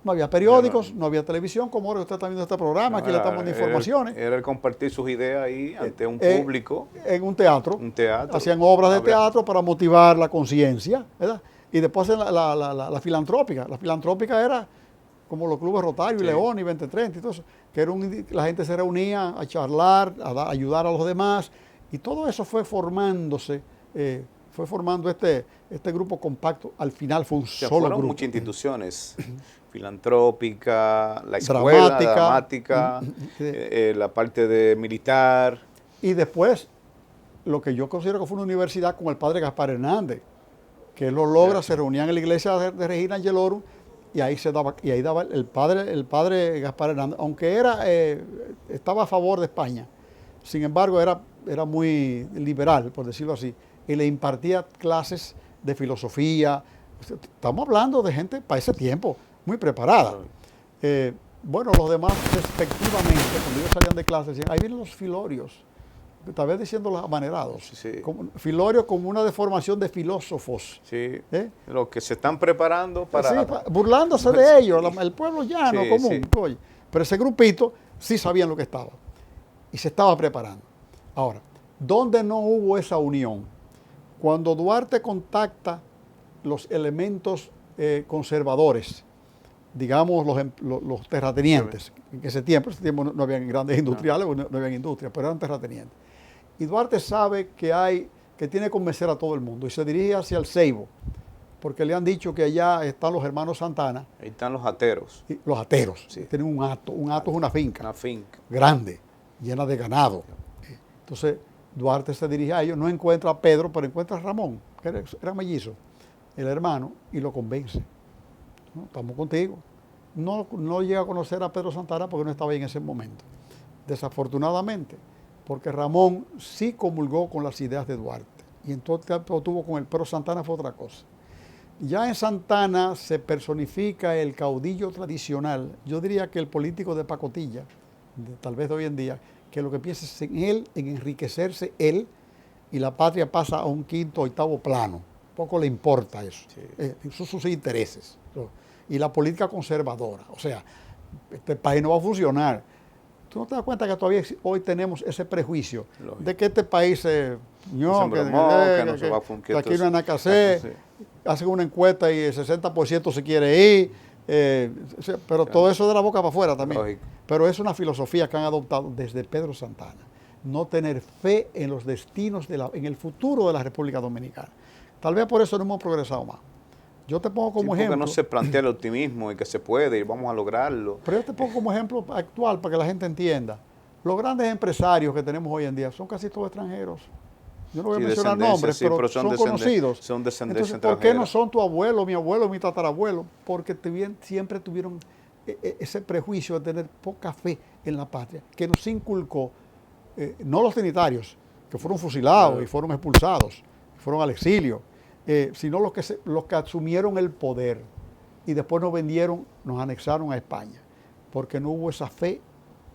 No había periódicos, no había televisión, como ahora usted está viendo este programa, aquí le estamos dando informaciones. Era el compartir sus ideas ahí ante un público. En un teatro. Un teatro. Hacían obras de teatro para motivar la conciencia, ¿verdad? Y después hacen la filantrópica. La filantrópica era como los clubes Rotario y León y 2030 y todo eso, que era la gente se reunía a charlar, a ayudar a los demás. Y todo eso fue formándose, fue formando este grupo compacto. Al final fue un solo fueron grupo. Muchas instituciones, filantrópica, la escuela, dramática, la parte de militar. Y después, lo que yo considero que fue una universidad con el padre Gaspar Hernández, que él lo logra, se reunían en la iglesia de Regina Angelorum, y ahí daba el padre Gaspar Hernández, aunque estaba a favor de España. Sin embargo, era muy liberal, por decirlo así, y le impartía clases de filosofía. Estamos hablando de gente para ese tiempo muy preparada. Bueno, los demás, respectivamente, cuando ellos salían de clase, decían, ahí vienen los filorios, tal vez diciendo los amanerados. Sí. Filorio como una deformación de filósofos. Sí, los que se están preparando para... Sí, burlándose de ellos, el pueblo llano, común. Sí. Oye, pero ese grupito sí sabían lo que estaba. Y se estaba preparando. Ahora, ¿dónde no hubo esa unión? Cuando Duarte contacta los elementos conservadores, digamos los terratenientes, en ese tiempo no habían grandes industriales, no habían industrias, pero eran terratenientes. Y Duarte sabe que tiene que convencer a todo el mundo y se dirige hacia el Ceibo, porque le han dicho que allá están los hermanos Santana. Ahí están los ateros. Los ateros, sí. Tienen un hato es una finca. Una finca. Grande, llena de ganado. Entonces, Duarte se dirige a ellos, no encuentra a Pedro, pero encuentra a Ramón, que era mellizo, el hermano, y lo convence. ¿No? Estamos contigo. No llega a conocer a Pedro Santana porque no estaba ahí en ese momento. Desafortunadamente, porque Ramón sí comulgó con las ideas de Duarte. Y entonces tuvo con él, pero Santana fue otra cosa. Ya en Santana se personifica el caudillo tradicional, yo diría que el político de pacotilla, tal vez de hoy en día, que lo que piensa es en él, en enriquecerse él, y la patria pasa a un quinto o octavo plano. Poco le importa eso. Sí. Esos son sus intereses. Y la política conservadora. O sea, este país no va a funcionar. ¿Tú no te das cuenta que todavía hoy tenemos ese prejuicio de que este país que aquí no hay nada que hacer, hacen una encuesta y el 60% se quiere ir, pero todo eso de la boca para afuera también. Lógico. Pero es una filosofía que han adoptado desde Pedro Santana, no tener fe en los destinos, en el futuro de la República Dominicana. Tal vez por eso no hemos progresado más. Yo te pongo como ejemplo. Porque no se plantea el optimismo y que se puede y vamos a lograrlo. Pero yo te pongo como ejemplo actual para que la gente entienda. Los grandes empresarios que tenemos hoy en día son casi todos extranjeros. Yo no voy a mencionar nombres, pero son conocidos. Son descendencias. Entonces, ¿por qué no son tu abuelo, mi tatarabuelo? Porque siempre tuvieron ese prejuicio de tener poca fe en la patria, que nos inculcó, no los trinitarios, que fueron fusilados y fueron expulsados, fueron al exilio, sino los que asumieron el poder y después nos anexaron a España, porque no hubo esa fe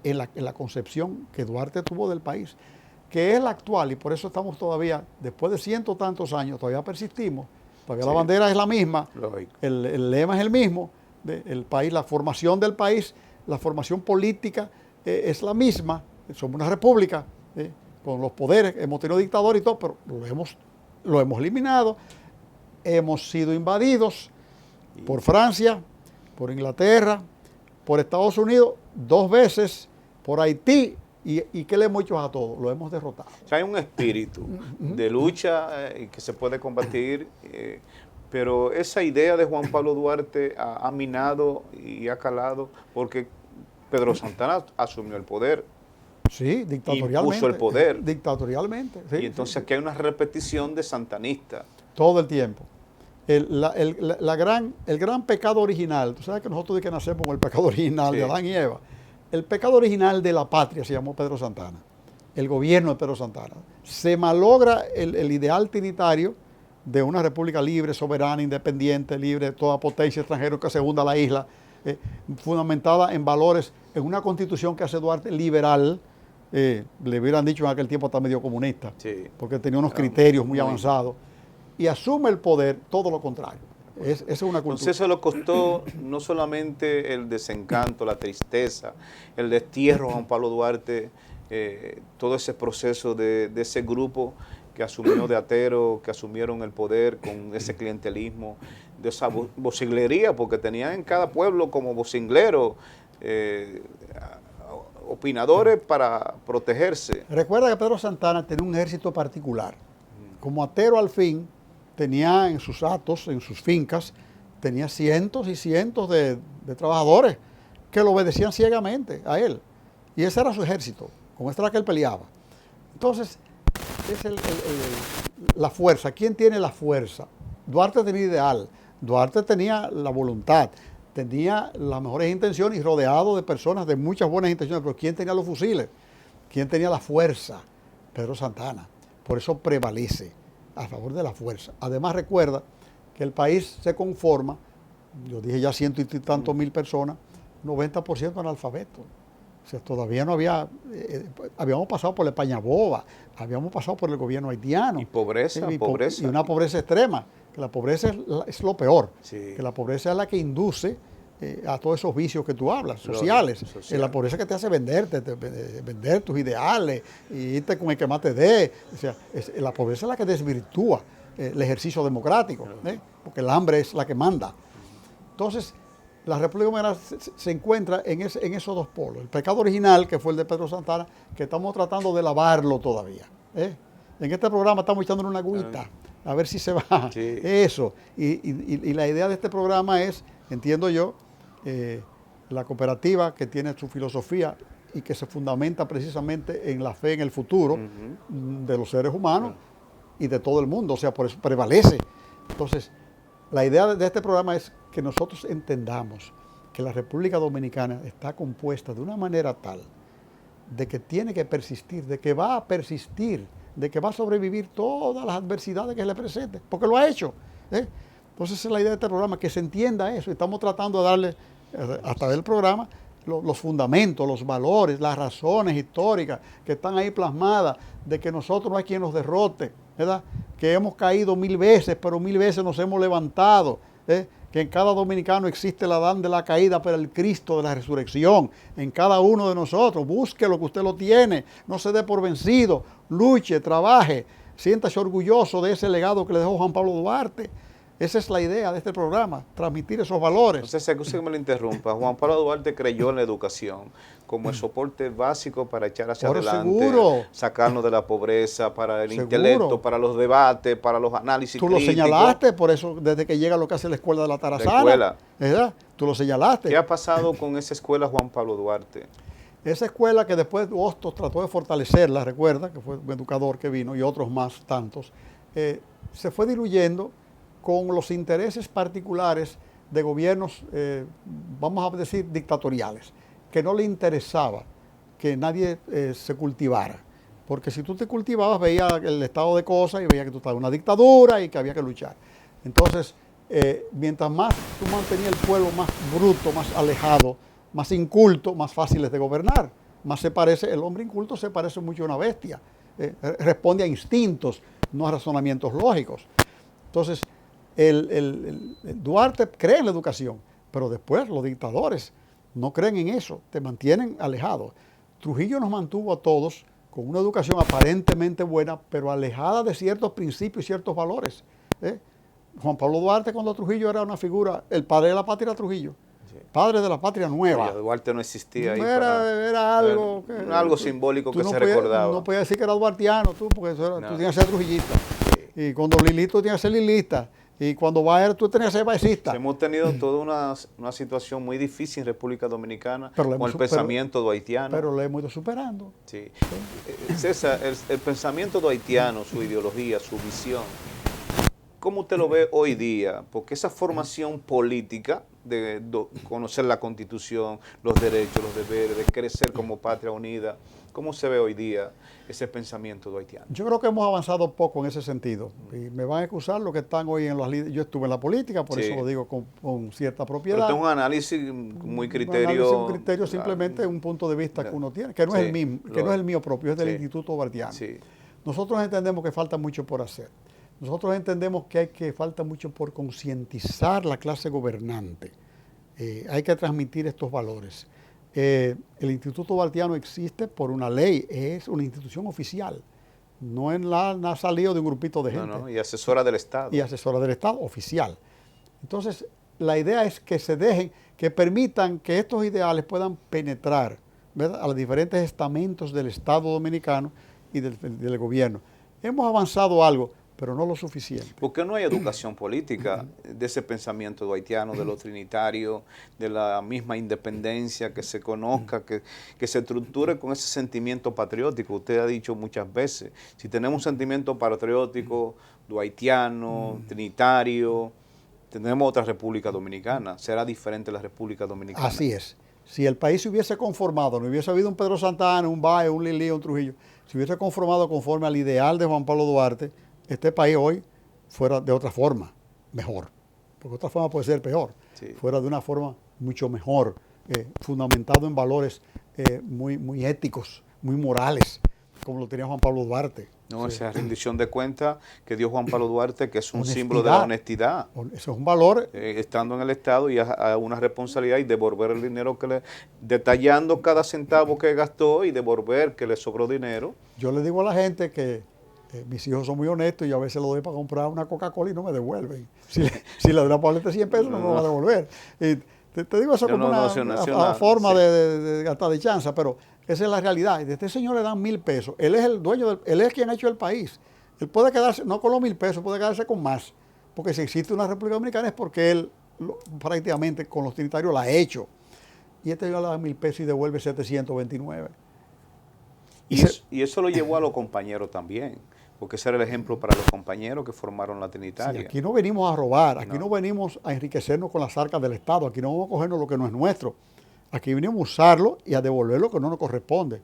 en la concepción que Duarte tuvo del país, que es la actual, y por eso estamos todavía, después de cientos tantos años, todavía persistimos, todavía la bandera es la misma, el lema es el mismo, el país, la formación del país, la formación política es la misma, somos una república, con los poderes, hemos tenido dictadores y todo, pero lo hemos eliminado, hemos sido invadidos por Francia, por Inglaterra, por Estados Unidos 2 veces, por Haití, y ¿qué le hemos hecho a todos? Lo hemos derrotado. O sea, hay un espíritu de lucha que se puede combatir, Pero esa idea de Juan Pablo Duarte ha minado y ha calado porque Pedro Santana asumió el poder. Sí, dictatorialmente. Impuso el poder. Dictatorialmente. Sí, y entonces aquí hay una repetición de santanista. Todo el tiempo. El gran pecado original, tú sabes que nosotros de que nacemos con el pecado original de Adán y Eva. El pecado original de la patria se llamó Pedro Santana. El gobierno de Pedro Santana. Se malogra el ideal trinitario de una república libre, soberana, independiente, libre de toda potencia extranjera que se hunda la isla, fundamentada en valores, en una constitución que hace Duarte liberal, le hubieran dicho en aquel tiempo hasta medio comunista, porque tenía unos criterios muy avanzados, y asume el poder todo lo contrario. Esa es una cultura. Entonces eso le costó no solamente el desencanto, la tristeza, el destierro a Juan Pablo Duarte, todo ese proceso de ese grupo que asumió de atero, que asumieron el poder con ese clientelismo, de esa vocinglería, porque tenían en cada pueblo como vocingleros, opinadores para protegerse. Recuerda que Pedro Santana tenía un ejército particular. Como atero al fin, tenía en sus atos, en sus fincas, tenía cientos y cientos de trabajadores que lo obedecían ciegamente a él. Y ese era su ejército, con este era que él peleaba. Entonces, es la fuerza. ¿Quién tiene la fuerza? Duarte tenía ideal, Duarte tenía la voluntad, tenía las mejores intenciones y rodeado de personas de muchas buenas intenciones, pero ¿quién tenía los fusiles? ¿Quién tenía la fuerza? Pedro Santana. Por eso prevalece a favor de la fuerza. Además recuerda que el país se conforma, yo dije ya ciento y tantos mil personas, 90% analfabetos. O sea, todavía no habíamos pasado por la España boba, habíamos pasado por el gobierno haitiano. Y pobreza, pobreza. Y una pobreza extrema, que la pobreza es lo peor, que la pobreza es la que induce a todos esos vicios que tú hablas, sociales. Es la pobreza que te hace vender tus ideales y irte con el que más te dé. O sea, la pobreza es la que desvirtúa el ejercicio democrático, porque el hambre es la que manda. Entonces, la República Dominicana se encuentra en esos dos polos. El pecado original, que fue el de Pedro Santana, que estamos tratando de lavarlo todavía. En este programa estamos echándole una agüita, a ver si se va. Sí. Eso. Y la idea de este programa es, entiendo yo, la cooperativa que tiene su filosofía y que se fundamenta precisamente en la fe en el futuro de los seres humanos y de todo el mundo. O sea, por eso prevalece. Entonces, la idea de este programa es que nosotros entendamos que la República Dominicana está compuesta de una manera tal de que tiene que persistir, de que va a persistir, de que va a sobrevivir todas las adversidades que se le presenten, porque lo ha hecho. Entonces esa es la idea de este programa, que se entienda eso. Estamos tratando de darle, hasta del programa, los fundamentos, los valores, las razones históricas que están ahí plasmadas, de que nosotros no hay quien nos derrote, ¿verdad? Que hemos caído 1000 veces, pero 1000 veces nos hemos levantado, que en cada dominicano existe el Adán de la caída, pero el Cristo de la resurrección, en cada uno de nosotros. Busque lo que usted lo tiene, no se dé por vencido, luche, trabaje, siéntase orgulloso de ese legado que le dejó Juan Pablo Duarte. Esa es la idea de este programa, transmitir esos valores. Entonces, excuse que me lo interrumpa, Juan Pablo Duarte creyó en la educación como el soporte básico para echar hacia adelante, sacarnos de la pobreza, para el intelecto, para los debates, para los análisis críticos. Tú lo señalaste, por eso desde que llega lo que hace la escuela de la Tarazana, ¿verdad? Tú lo señalaste. ¿Qué ha pasado con esa escuela Juan Pablo Duarte? Esa escuela que después Hostos trató de fortalecerla, recuerda, que fue un educador que vino y otros más tantos, se fue diluyendo con los intereses particulares de gobiernos, vamos a decir, dictatoriales, que no le interesaba que nadie se cultivara. Porque si tú te cultivabas, veías el estado de cosas y veías que tú estabas en una dictadura y que había que luchar. Entonces, mientras más tú mantenías el pueblo más bruto, más alejado, más inculto, más fáciles de gobernar. Más se parece, el hombre inculto se parece mucho a una bestia. Responde a instintos, no a razonamientos lógicos. Entonces, el Duarte cree en la educación, pero después los dictadores no creen en eso, te mantienen alejados. Trujillo nos mantuvo a todos con una educación aparentemente buena, pero alejada de ciertos principios y ciertos valores. Juan Pablo Duarte, cuando Trujillo era una figura, el padre de la patria era Trujillo, padre de la patria nueva. Oye, Duarte no existía ahí. Era algo, algo simbólico que se recordaba. No podías decir que era duartiano tú, porque tú tenías que ser trujillista. Y con Don Lilito tenías que ser lilista. Y cuando va tú tenías que ser baecista. Hemos tenido toda una situación muy difícil en República Dominicana con el pensamiento haitiano. Pero lo hemos ido superando. Sí. César, el pensamiento haitiano, su ideología, su visión, ¿cómo usted lo ve hoy día? Porque esa formación política de conocer la Constitución, los derechos, los deberes, de crecer como patria unida, ¿cómo se ve hoy día ese pensamiento haitiano? Yo creo que hemos avanzado poco en ese sentido. Y me van a excusar los que están hoy en los líderes. Yo estuve en la política, por eso lo digo con cierta propiedad. Pero tengo un análisis muy Un criterio simplemente un punto de vista que uno tiene, que no es el mismo, que no es el mío propio, es del Instituto Duartiano. Nosotros entendemos que falta mucho por hacer. Nosotros entendemos que falta mucho por concientizar la clase gobernante. Hay que transmitir estos valores. El Instituto Duartiano existe por una ley, es una institución oficial. No ha salido de un grupito de gente. Y asesora del Estado. Y asesora del Estado, oficial. Entonces, la idea es que se dejen, que permitan que estos ideales puedan penetrar, ¿verdad?, a los diferentes estamentos del Estado dominicano y del gobierno. Hemos avanzado algo, pero no lo suficiente. ¿Por qué no hay educación política de ese pensamiento haitiano, de lo trinitario, de la misma independencia, que se conozca, que se estructure con ese sentimiento patriótico? Usted ha dicho muchas veces, si tenemos un sentimiento patriótico, haitiano, trinitario, tenemos otra República Dominicana, será diferente la República Dominicana. Así es. Si el país se hubiese conformado, no hubiese habido un Pedro Santana, un Baez, un Lili, un Trujillo, se hubiese conformado conforme al ideal de Juan Pablo Duarte, este país hoy fuera de otra forma, mejor. Porque otra forma puede ser peor. Fuera de una forma mucho mejor, fundamentado en valores muy éticos, muy morales, como lo tenía Juan Pablo Duarte. Esa rendición de cuentas que dio Juan Pablo Duarte, que es un símbolo de la honestidad. Eso es un valor. Estando en el Estado y a una responsabilidad y devolver el dinero detallando cada centavo que gastó y devolver que le sobró dinero. Yo le digo a la gente que mis hijos son muy honestos y yo a veces lo doy para comprar una Coca-Cola y no me devuelven. Si le doy una paleta de 100 pesos no me va a devolver. Y te digo eso como una forma de gastar de chanza, pero esa es la realidad. Y de este señor le dan 1.000 pesos. Él es el dueño, él es quien ha hecho el país. Él puede quedarse, no con los 1.000 pesos, puede quedarse con más. Porque si existe una República Dominicana es porque él prácticamente con los trinitarios la ha hecho. Y este señor le da 1.000 pesos y devuelve 729. Y eso lo llevó a los compañeros también. Porque ese era el ejemplo para los compañeros que formaron la Trinitaria. Sí, aquí no venimos a robar, aquí no venimos a enriquecernos con las arcas del Estado, aquí no vamos a cogernos lo que no es nuestro. Aquí venimos a usarlo y a devolver lo que no nos corresponde.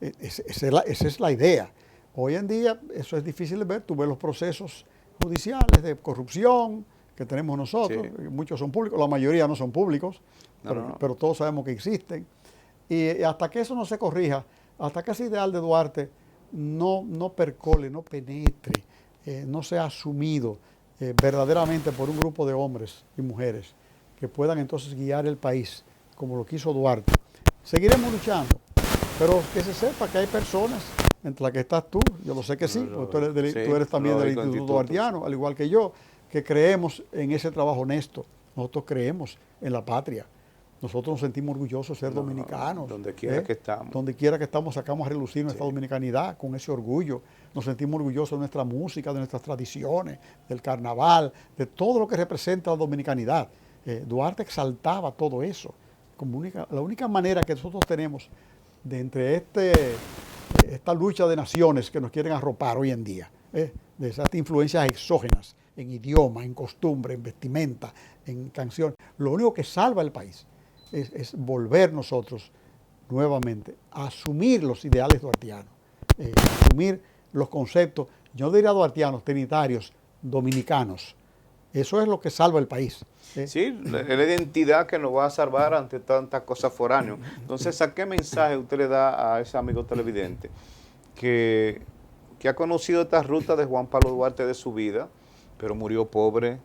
Esa es la idea. Hoy en día eso es difícil de ver. Tú ves los procesos judiciales de corrupción que tenemos nosotros. Muchos son públicos, la mayoría no son públicos, pero todos sabemos que existen. Y hasta que eso no se corrija, hasta que ese ideal de Duarte no percole, no penetre, no sea asumido verdaderamente por un grupo de hombres y mujeres que puedan entonces guiar el país como lo quiso Duarte. Seguiremos luchando, pero que se sepa que hay personas, entre las que estás tú, yo lo sé que sí, porque tú eres también del Instituto Duartiano, al igual que yo, que creemos en ese trabajo honesto. Nosotros creemos en la patria. Nosotros nos sentimos orgullosos de ser dominicanos. Donde quiera que estamos. Donde quiera que estamos sacamos a relucir nuestra dominicanidad con ese orgullo. Nos sentimos orgullosos de nuestra música, de nuestras tradiciones, del carnaval, de todo lo que representa la dominicanidad. Duarte exaltaba todo eso. La única manera que nosotros tenemos de entre esta lucha de naciones que nos quieren arropar hoy en día, de esas influencias exógenas en idioma, en costumbre, en vestimenta, en canción, lo único que salva el país es volver nosotros nuevamente a asumir los ideales duartianos, asumir los conceptos, yo diría duartianos, trinitarios, dominicanos. Eso es lo que salva el país. Sí, es la identidad que nos va a salvar ante tantas cosas foráneas. Entonces, ¿a qué mensaje usted le da a ese amigo televidente que ha conocido esta ruta de Juan Pablo Duarte de su vida, pero murió pobre,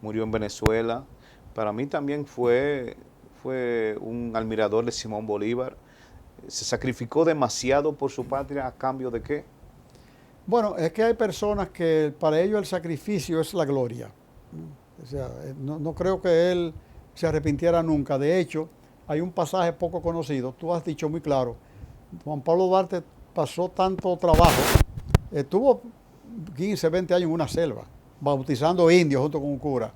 murió en Venezuela? Para mí también fue un admirador de Simón Bolívar. Se sacrificó demasiado por su patria, ¿a cambio de qué? Bueno, es que hay personas que para ellos el sacrificio es la gloria. O sea, no creo que él se arrepintiera nunca. De hecho, hay un pasaje poco conocido, tú has dicho muy claro, Juan Pablo Duarte pasó tanto trabajo, estuvo 15, 20 años en una selva, bautizando indios junto con un cura,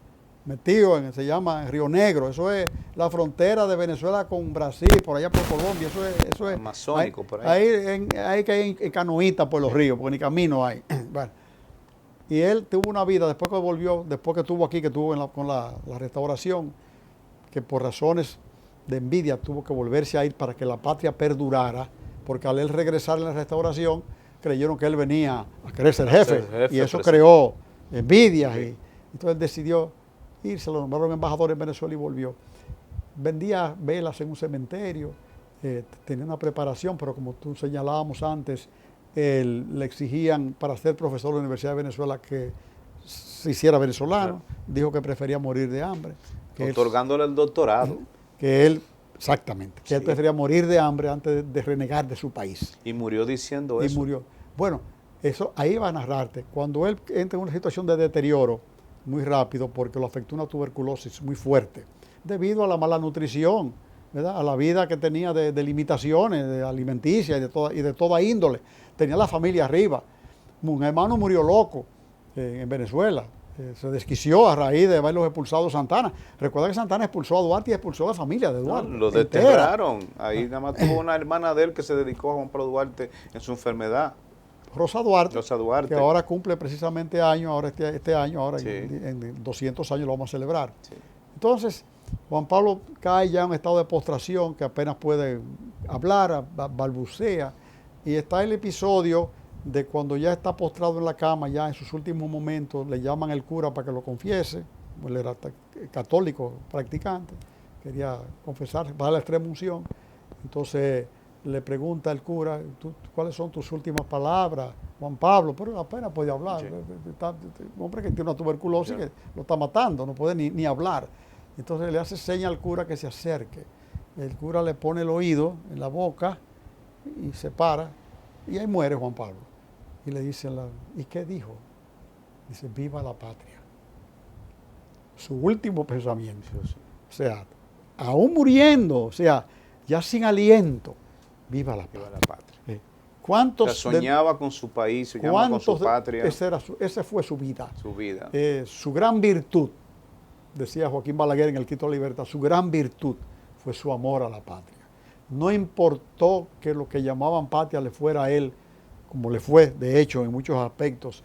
metido se llama Río Negro, eso es la frontera de Venezuela con Brasil, por allá por Colombia, eso es amazónico, por ahí. Hay que ir en canoita por los ríos, porque ni camino hay. Bueno, y él tuvo una vida, después que volvió, después que estuvo aquí, que estuvo con la restauración, que por razones de envidia tuvo que volverse a ir para que la patria perdurara, porque al él regresar en la restauración, creyeron que él venía a querer ser jefe, y eso creó envidias, y entonces él decidió irse, lo nombraron embajador en Venezuela y volvió. Vendía velas en un cementerio, tenía una preparación, pero como tú señalábamos antes, le exigían para ser profesor de la Universidad de Venezuela que se hiciera venezolano, dijo que prefería morir de hambre. Otorgándole el doctorado. Que él, exactamente, que él prefería morir de hambre antes de renegar de su país. Y murió diciendo eso. Y murió. Bueno, eso ahí va a narrarte. Cuando él entra en una situación de deterioro muy rápido, porque lo afectó una tuberculosis muy fuerte, debido a la mala nutrición, ¿verdad? A la vida que tenía de limitaciones, de alimenticia y de toda índole. Tenía la familia arriba. Un hermano murió loco en Venezuela. Se desquició a raíz de haberlos expulsado Santana. Recuerda que Santana expulsó a Duarte y expulsó a la familia de Duarte. Lo desterraron. Ahí nada más tuvo una hermana de él que se dedicó a Juan Pablo Duarte en su enfermedad. Rosa Duarte, que ahora cumple precisamente años, ahora este año, ahora en 200 años lo vamos a celebrar. Sí. Entonces, Juan Pablo cae ya en un estado de postración, que apenas puede hablar, balbucea, y está el episodio de cuando ya está postrado en la cama, ya en sus últimos momentos, le llaman el cura para que lo confiese. Él era católico practicante, quería confesar, va a la extrema unción. Entonces le pregunta al cura, ¿cuáles son tus últimas palabras, Juan Pablo? Pero apenas podía hablar. Un hombre que tiene una tuberculosis que lo está matando, no puede ni hablar. Entonces le hace seña al cura que se acerque. El cura le pone el oído en la boca y se para, y ahí muere Juan Pablo. Y le dice, ¿y qué dijo? Dice, viva la patria. Su último pensamiento. O sea, aún muriendo, o sea, ya sin aliento, viva la patria. ¿Cuántos soñaba con su país, soñaba con su patria? Esa fue su vida. Su vida. Su gran virtud, decía Joaquín Balaguer en El Quito de la Libertad, su gran virtud fue su amor a la patria. No importó que lo que llamaban patria le fuera a él, como le fue, de hecho, en muchos aspectos,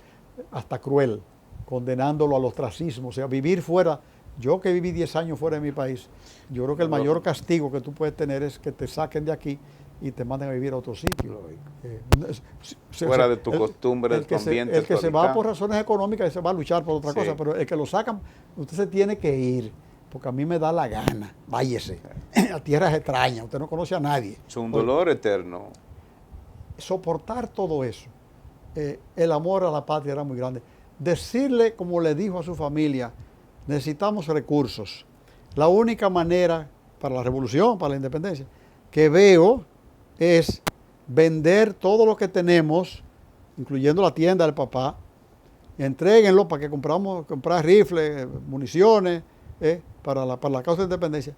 hasta cruel, condenándolo al ostracismo, o sea, vivir fuera. Yo que viví 10 años fuera de mi país, yo creo que el mayor castigo que tú puedes tener es que te saquen de aquí y te manden a vivir a otro sitio. Fuera de tu costumbre, de tu ambiente. El que se va por razones económicas, se va a luchar por otra cosa, pero el que lo sacan, usted se tiene que ir, porque a mí me da la gana, váyese, a tierras extrañas, usted no conoce a nadie. Es un dolor eterno. Soportar todo eso, el amor a la patria era muy grande. Decirle, como le dijo a su familia, necesitamos recursos. La única manera para la revolución, para la independencia, que veo es vender todo lo que tenemos, incluyendo la tienda del papá, entréguenlo para que comprar rifles, municiones, para la causa de la independencia.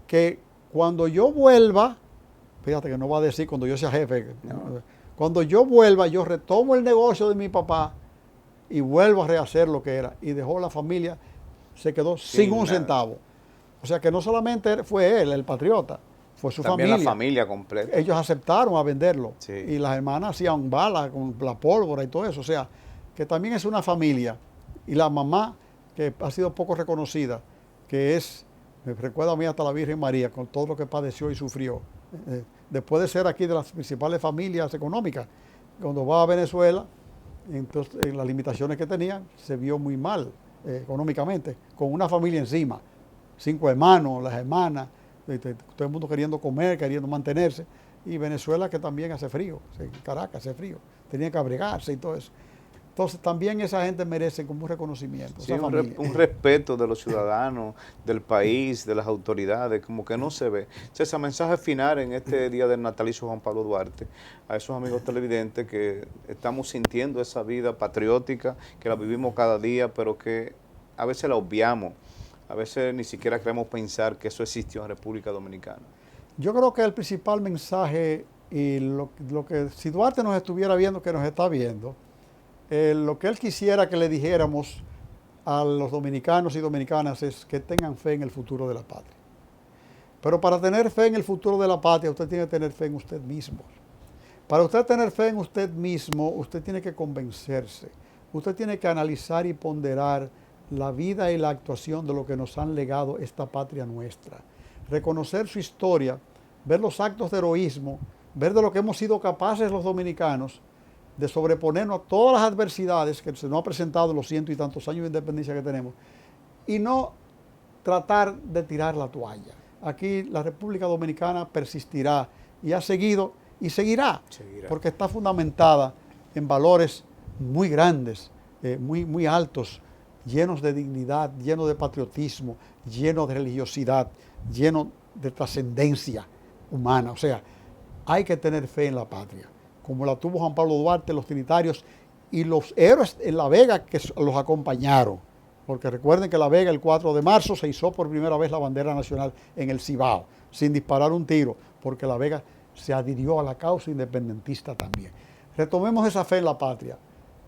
Que cuando yo vuelva, fíjate que no va a decir cuando yo sea jefe, cuando yo vuelva, yo retomo el negocio de mi papá y vuelvo a rehacer lo que era. Y dejó la familia, se quedó sin un centavo. O sea que no solamente fue él, el patriota, fue su familia. También la familia completa. Ellos aceptaron a venderlo. Sí. Y las hermanas hacían balas con la pólvora y todo eso. O sea, que también es una familia. Y la mamá, que ha sido poco reconocida, que me recuerda a mí hasta la Virgen María, con todo lo que padeció y sufrió. Después de ser aquí de las principales familias económicas, cuando va a Venezuela, entonces en las limitaciones que tenía, se vio muy mal económicamente, con una familia encima, 5 hermanos, las hermanas, todo el mundo queriendo comer, queriendo mantenerse, y Venezuela que también hace frío, Caracas hace frío, tenía que abrigarse y todo eso. Entonces también esa gente merece como un reconocimiento. Sí, un respeto de los ciudadanos, del país, de las autoridades, como que no se ve. Ese mensaje final en este día del natalicio Juan Pablo Duarte, a esos amigos televidentes que estamos sintiendo esa vida patriótica, que la vivimos cada día, pero que a veces la obviamos, a veces ni siquiera queremos pensar que eso existió en República Dominicana. Yo creo que el principal mensaje, y lo que si Duarte nos estuviera viendo, que nos está viendo, Lo que él quisiera que le dijéramos a los dominicanos y dominicanas es que tengan fe en el futuro de la patria. Pero para tener fe en el futuro de la patria, usted tiene que tener fe en usted mismo. Para usted tener fe en usted mismo, usted tiene que convencerse. Usted tiene que analizar y ponderar la vida y la actuación de lo que nos han legado esta patria nuestra. Reconocer su historia, ver los actos de heroísmo, ver de lo que hemos sido capaces los dominicanos de sobreponernos a todas las adversidades que se nos ha presentado en los 100 y tantos años de independencia que tenemos, y no tratar de tirar la toalla. Aquí la República Dominicana persistirá y ha seguido y seguirá. Porque está fundamentada en valores muy grandes, muy altos, llenos de dignidad, llenos de patriotismo, llenos de religiosidad, llenos de trascendencia humana. O sea, hay que tener fe en la patria, como la tuvo Juan Pablo Duarte, los trinitarios y los héroes en La Vega que los acompañaron. Porque recuerden que La Vega el 4 de marzo se izó por primera vez la bandera nacional en el Cibao, sin disparar un tiro, porque La Vega se adhirió a la causa independentista también. Retomemos esa fe en la patria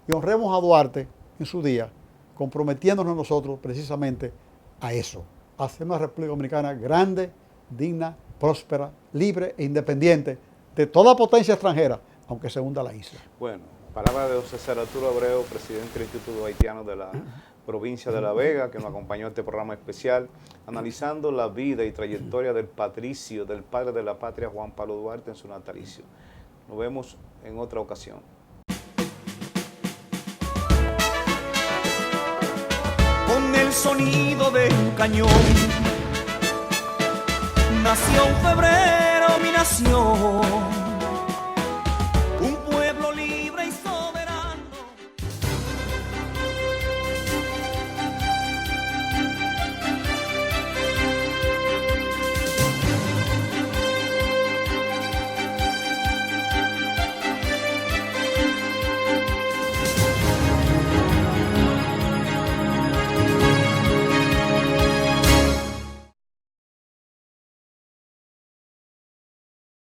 y honremos a Duarte en su día, comprometiéndonos nosotros precisamente a eso, a hacer una República Dominicana grande, digna, próspera, libre e independiente de toda potencia extranjera, aunque se hunda la isla. Bueno, palabra de don César Arturo Abreu, presidente del Instituto Haitiano de la provincia de La Vega, que nos acompañó en este programa especial, analizando la vida y trayectoria del patricio, del padre de la patria, Juan Pablo Duarte, en su natalicio. Nos vemos en otra ocasión. Con el sonido de un cañón nació en febrero mi nación.